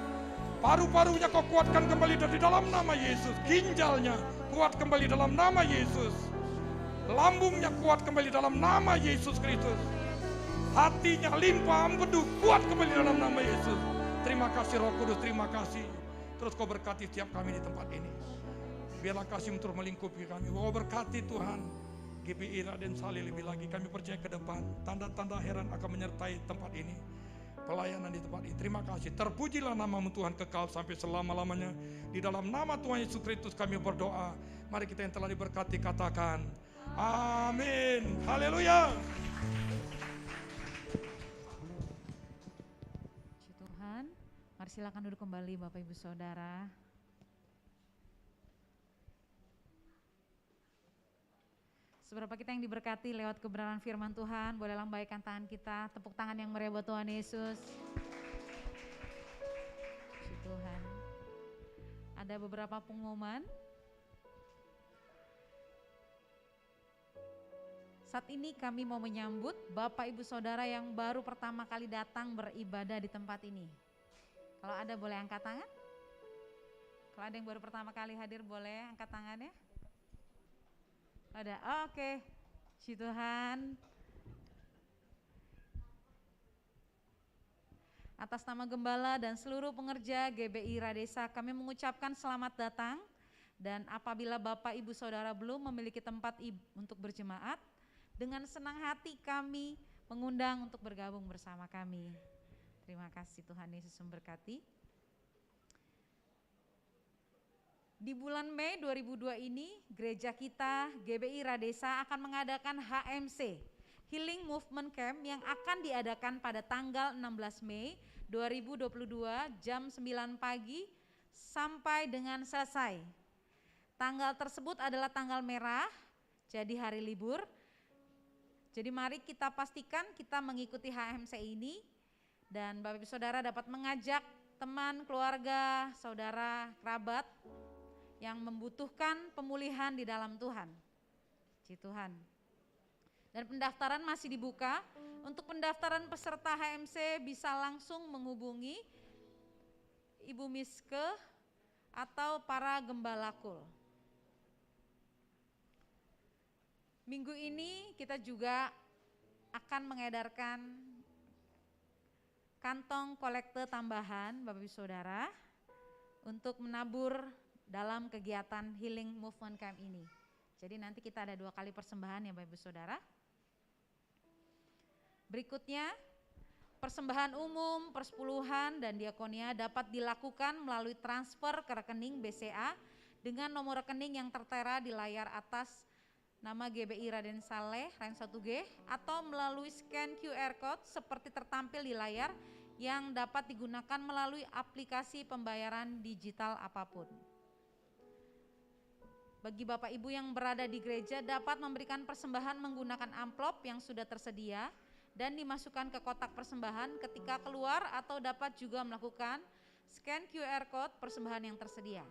Paru-parunya Kau kuatkan kembali dari dalam nama Yesus. Ginjalnya kuat kembali dalam nama Yesus. Lambungnya kuat kembali dalam nama Yesus Kristus. Hatinya limpah empedu kuat kembali dalam nama Yesus. Terima kasih Roh Kudus, terima kasih. Terus Kau berkati setiap kami di tempat ini. Biarlah kasih-Mu terus melingkupi kami. Kau berkati Tuhan. GBI Raden Saleh lebih lagi kami percaya ke depan. Tanda-tanda heran akan menyertai tempat ini. Pelayanan di tempat ini. Terima kasih. Terpujilah nama-Mu Tuhan kekal sampai selama-lamanya. Di dalam nama Tuhan Yesus Kristus kami berdoa. Mari kita yang telah diberkati katakan amin. Haleluya. Puji Tuhan. Mari silakan duduk kembali Bapak Ibu Saudara. Seberapa kita yang diberkati lewat kebenaran firman Tuhan, boleh lambaikan tangan kita, tepuk tangan yang meriah buat Tuhan Yesus. Puji Tuhan. Ada beberapa pengumuman. Saat ini kami mau menyambut Bapak Ibu Saudara yang baru pertama kali datang beribadah di tempat ini. Kalau ada boleh angkat tangan. Kalau ada yang baru pertama kali hadir boleh angkat tangannya. Ada, oke. Puji Tuhan. Atas nama Gembala dan seluruh pengerja GBI Radesa, kami mengucapkan selamat datang. Dan apabila Bapak Ibu Saudara belum memiliki tempat untuk berjemaat, dengan senang hati kami mengundang untuk bergabung bersama kami. Terima kasih, Tuhan Yesus memberkati. Di bulan Mei 2002 ini, gereja kita GBI Radesa akan mengadakan HMC, Healing Movement Camp yang akan diadakan pada tanggal 16 Mei 2022 jam 9 pagi sampai dengan selesai. Tanggal tersebut adalah tanggal merah, jadi hari libur. Jadi mari kita pastikan kita mengikuti HMC ini dan Bapak Ibu Saudara dapat mengajak teman, keluarga, saudara, kerabat yang membutuhkan pemulihan di dalam Tuhan. Puji Tuhan. Dan pendaftaran masih dibuka. Untuk pendaftaran peserta HMC bisa langsung menghubungi Ibu Miske atau para gembalakul. Minggu ini kita juga akan mengedarkan kantong kolekte tambahan Bapak Ibu Saudara untuk menabur dalam kegiatan Healing Movement Camp ini. Jadi nanti kita ada 2 kali persembahan ya Bapak Ibu Saudara. Berikutnya, persembahan umum, persepuluhan dan diakonia dapat dilakukan melalui transfer ke rekening BCA dengan nomor rekening yang tertera di layar atas nama GBI Raden Saleh, Ren 1G, atau melalui scan QR Code seperti tertampil di layar yang dapat digunakan melalui aplikasi pembayaran digital apapun. Bagi Bapak Ibu yang berada di gereja dapat memberikan persembahan menggunakan amplop yang sudah tersedia dan dimasukkan ke kotak persembahan ketika keluar atau dapat juga melakukan scan QR Code persembahan yang tersedia.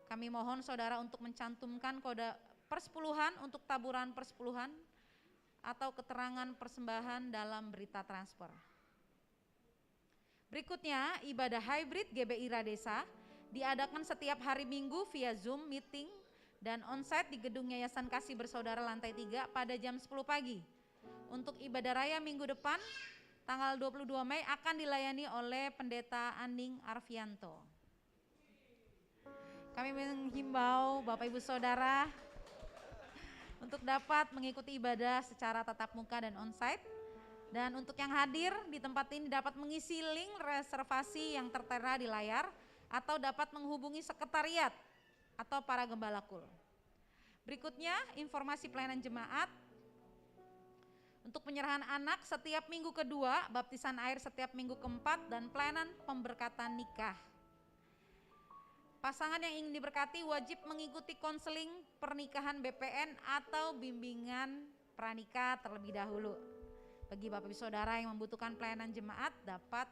Kami mohon saudara untuk mencantumkan kode persepuluhan untuk taburan persepuluhan atau keterangan persembahan dalam berita transfer. Berikutnya, ibadah hybrid GBI Radesa diadakan setiap hari Minggu via Zoom meeting dan onsite di gedung Yayasan Kasih Bersaudara lantai 3 pada jam 10 pagi. Untuk ibadah raya minggu depan, tanggal 22 Mei akan dilayani oleh Pendeta Aning Arfianto. Kami menghimbau Bapak Ibu Saudara untuk dapat mengikuti ibadah secara tatap muka dan onsite. Dan untuk yang hadir di tempat ini dapat mengisi link reservasi yang tertera di layar atau dapat menghubungi sekretariat atau para gembala kul. Berikutnya informasi pelayanan jemaat. Untuk penyerahan anak setiap minggu kedua, baptisan air setiap minggu keempat, dan pelayanan pemberkatan nikah. Pasangan yang ingin diberkati wajib mengikuti konseling pernikahan BPN atau bimbingan pranikah terlebih dahulu. Bagi Bapak Ibu Saudara yang membutuhkan pelayanan jemaat dapat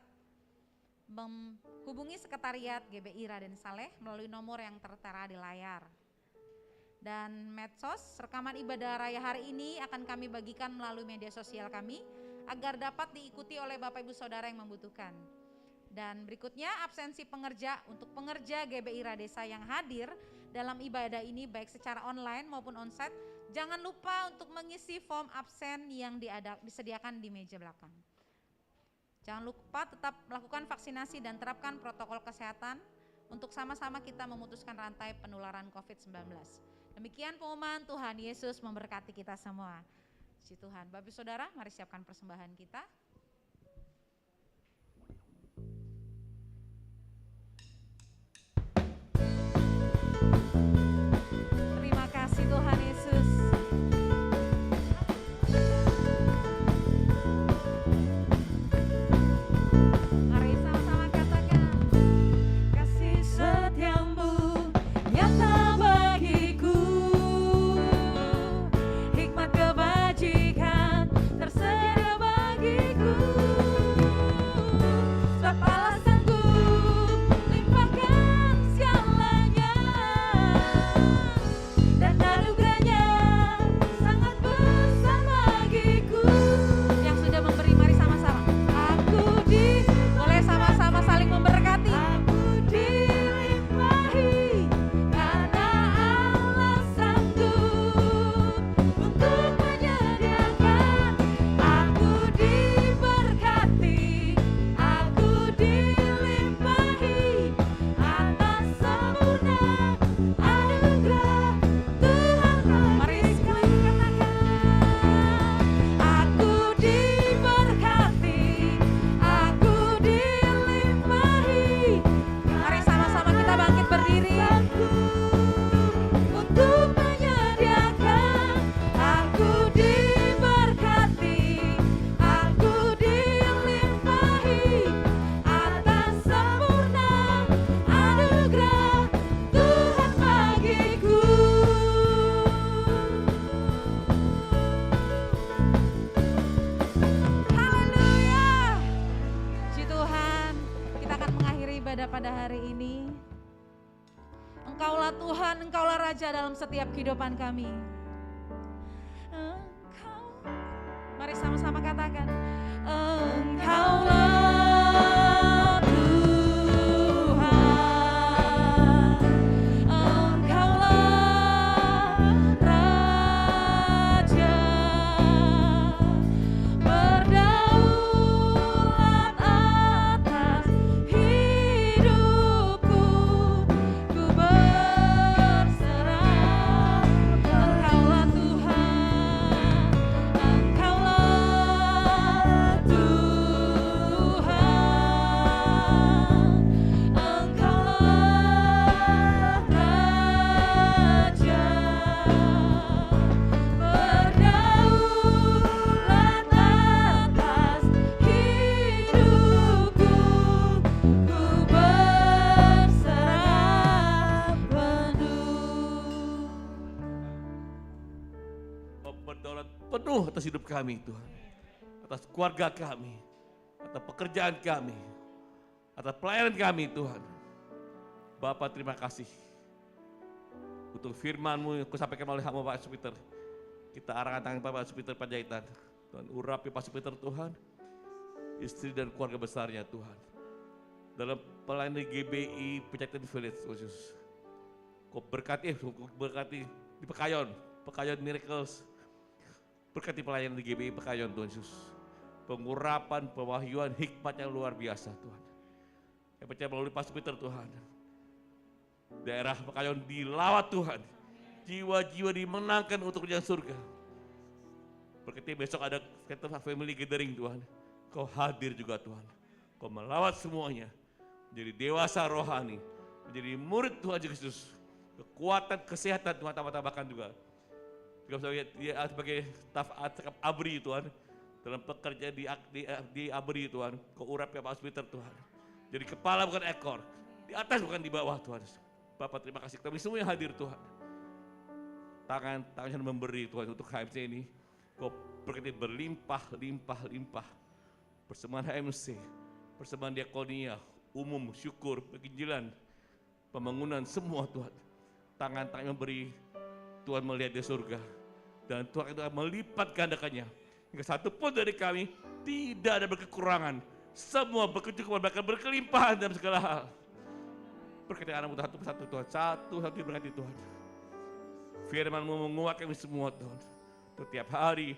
menghubungi sekretariat GBI Raden Saleh melalui nomor yang tertera di layar. Dan medsos, rekaman ibadah raya hari ini akan kami bagikan melalui media sosial kami agar dapat diikuti oleh Bapak Ibu Saudara yang membutuhkan. Dan berikutnya absensi pengerja untuk pengerja GBI Radesa yang hadir dalam ibadah ini baik secara online maupun onsite, jangan lupa untuk mengisi form absen yang disediakan di meja belakang. Jangan lupa tetap melakukan vaksinasi dan terapkan protokol kesehatan untuk sama-sama kita memutuskan rantai penularan COVID-19. Demikian pengumuman. Tuhan Yesus memberkati kita semua. Puji Tuhan. Bapak Saudara, mari siapkan persembahan kita. Terima kasih Tuhan Yesus. Mari sama-sama katakan, kasih setiamu nyata bagiku, hikmat kebajikan tersedia bagiku, sebab alasanku limpahkan segalanya, dan anugerahnya sangat besar bagiku. Yang sudah memberi mari sama-sama, boleh sama-sama saling memberkati. Aku dilimpahi karena Allah sanggup untuk menyediakan. Aku diberkati, aku dilimpahi atas sempurna anugerah Tuhan. Mari sekali katakan, aku diberkati, aku dilimpahi. Mari sama-sama kita bangkit berdiri untuk menyediakan. Aku diberkati, aku dilimpahi atas sempurna anugerah Tuhan bagiku. Haleluya. Puji Tuhan, kita akan mengakhiri ibadah pada hari ini. Engkaulah Tuhan, Engkaulah Raja dalam setiap kehidupan kami. Engkau, mari sama-sama katakan, Engkaulah Tuhan, Engkaulah Raja, berdaulat atas hidupku, ku berserah. Engkaulah Tuhan, Engkaulah Tuhan, Engkaulah Raja, berdaulat atas hidupku, ku berserah penuh. Berdaulat penuh atas hidup kami Tuhan, atas keluarga kami, atas pekerjaan kami, atas pelayanan kami Tuhan. Bapa terima kasih untuk firman-Mu yang kusampaikan oleh hamba Pak Supiter. Kita arahkan tangan Pak Supiter Panjaitan. Tuhan urapi Pak Supiter Tuhan, istri dan keluarga besarnya Tuhan. Dalam pelayanan GBI Panjaitan Village khusus. Kau berkati di Pekayon Miracles. Berkati pelayanan di GBI Pekayon Tuhan Yesus. Pengurapan, pewahyuan, hikmat yang luar biasa Tuhan. Yang percaya melalui Pak Supiter Tuhan. Daerah Pekayon dilawat Tuhan. Jiwa-jiwa dimenangkan untuk kerjaan surga. Berkati besok ada family gathering Tuhan. Kau hadir juga Tuhan. Kau melawat semuanya. menjadi dewasa rohani, menjadi murid Tuhan Yesus Kristus. Kekuatan, kesehatan Tuhan tambahkan juga. Dia sebagai staf ABRI Tuhan, dalam pekerjaan di ABRI Tuhan, kau urap ya Pak Hospital Tuhan. Jadi kepala bukan ekor, di atas bukan di bawah Tuhan. Bapak terima kasih kami semua yang hadir Tuhan. Tangan memberi Tuhan untuk HMC ini, kau berkati berlimpah. Persembahan HMC, persembahan diakonia, umum, syukur, penginjilan, pembangunan semua Tuhan. Tangan memberi, Tuhan melihat di surga. Dan Tuhan itu akan melipat gandakannya. Hingga satu pun dari kami tidak ada berkekurangan. Semua berkecukupan, bahkan berkelimpahan dalam segala hal. Berkati anak-Mu satu persatu Tuhan, satu berkati Tuhan. Firman-Mu menguatkan kami semua Tuhan. Setiap hari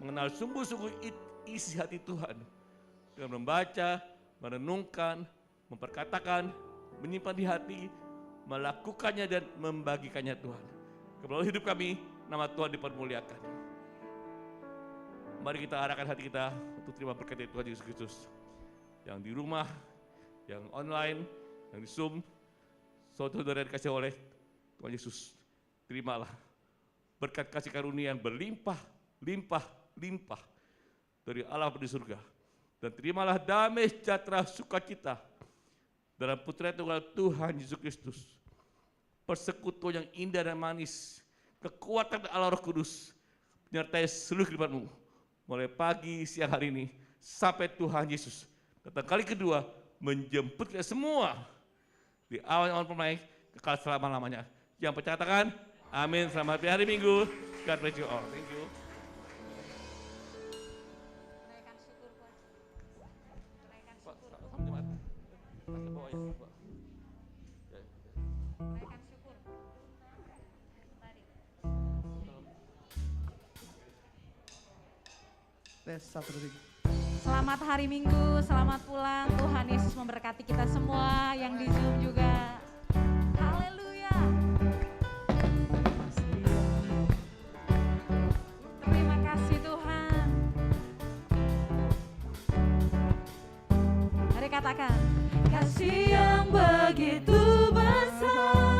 mengenal sungguh-sungguh isi hati Tuhan. Dengan membaca, merenungkan, memperkatakan, menyimpan di hati, melakukannya dan membagikannya Tuhan. Melalui hidup kami, nama Tuhan dipermuliakan. Mari kita arahkan hati kita untuk terima berkat dari Tuhan Yesus Kristus. Yang di rumah, yang online, yang di Zoom, saudara dikasih oleh Tuhan Yesus. Terimalah berkat kasih karunia yang berlimpah dari Allah di surga. Dan terimalah damai sejahtera sukacita dalam Putra Tunggal Tuhan Yesus Kristus. Persekutuan yang indah dan manis, kekuatan Allah Roh Kudus menyertai seluruh kehidupanmu mulai pagi siang hari ini sampai Tuhan Yesus datang kali kedua menjemput kita semua di awan-awan permai kekal selama-lamanya. Yang percaya amin. Selamat hari Minggu. God bless you all. Thank you. Selamat hari Minggu, selamat pulang. Tuhan Yesus memberkati kita semua yang di Zoom juga. Haleluya. Terima kasih Tuhan. Mari katakan, kasih yang begitu besar.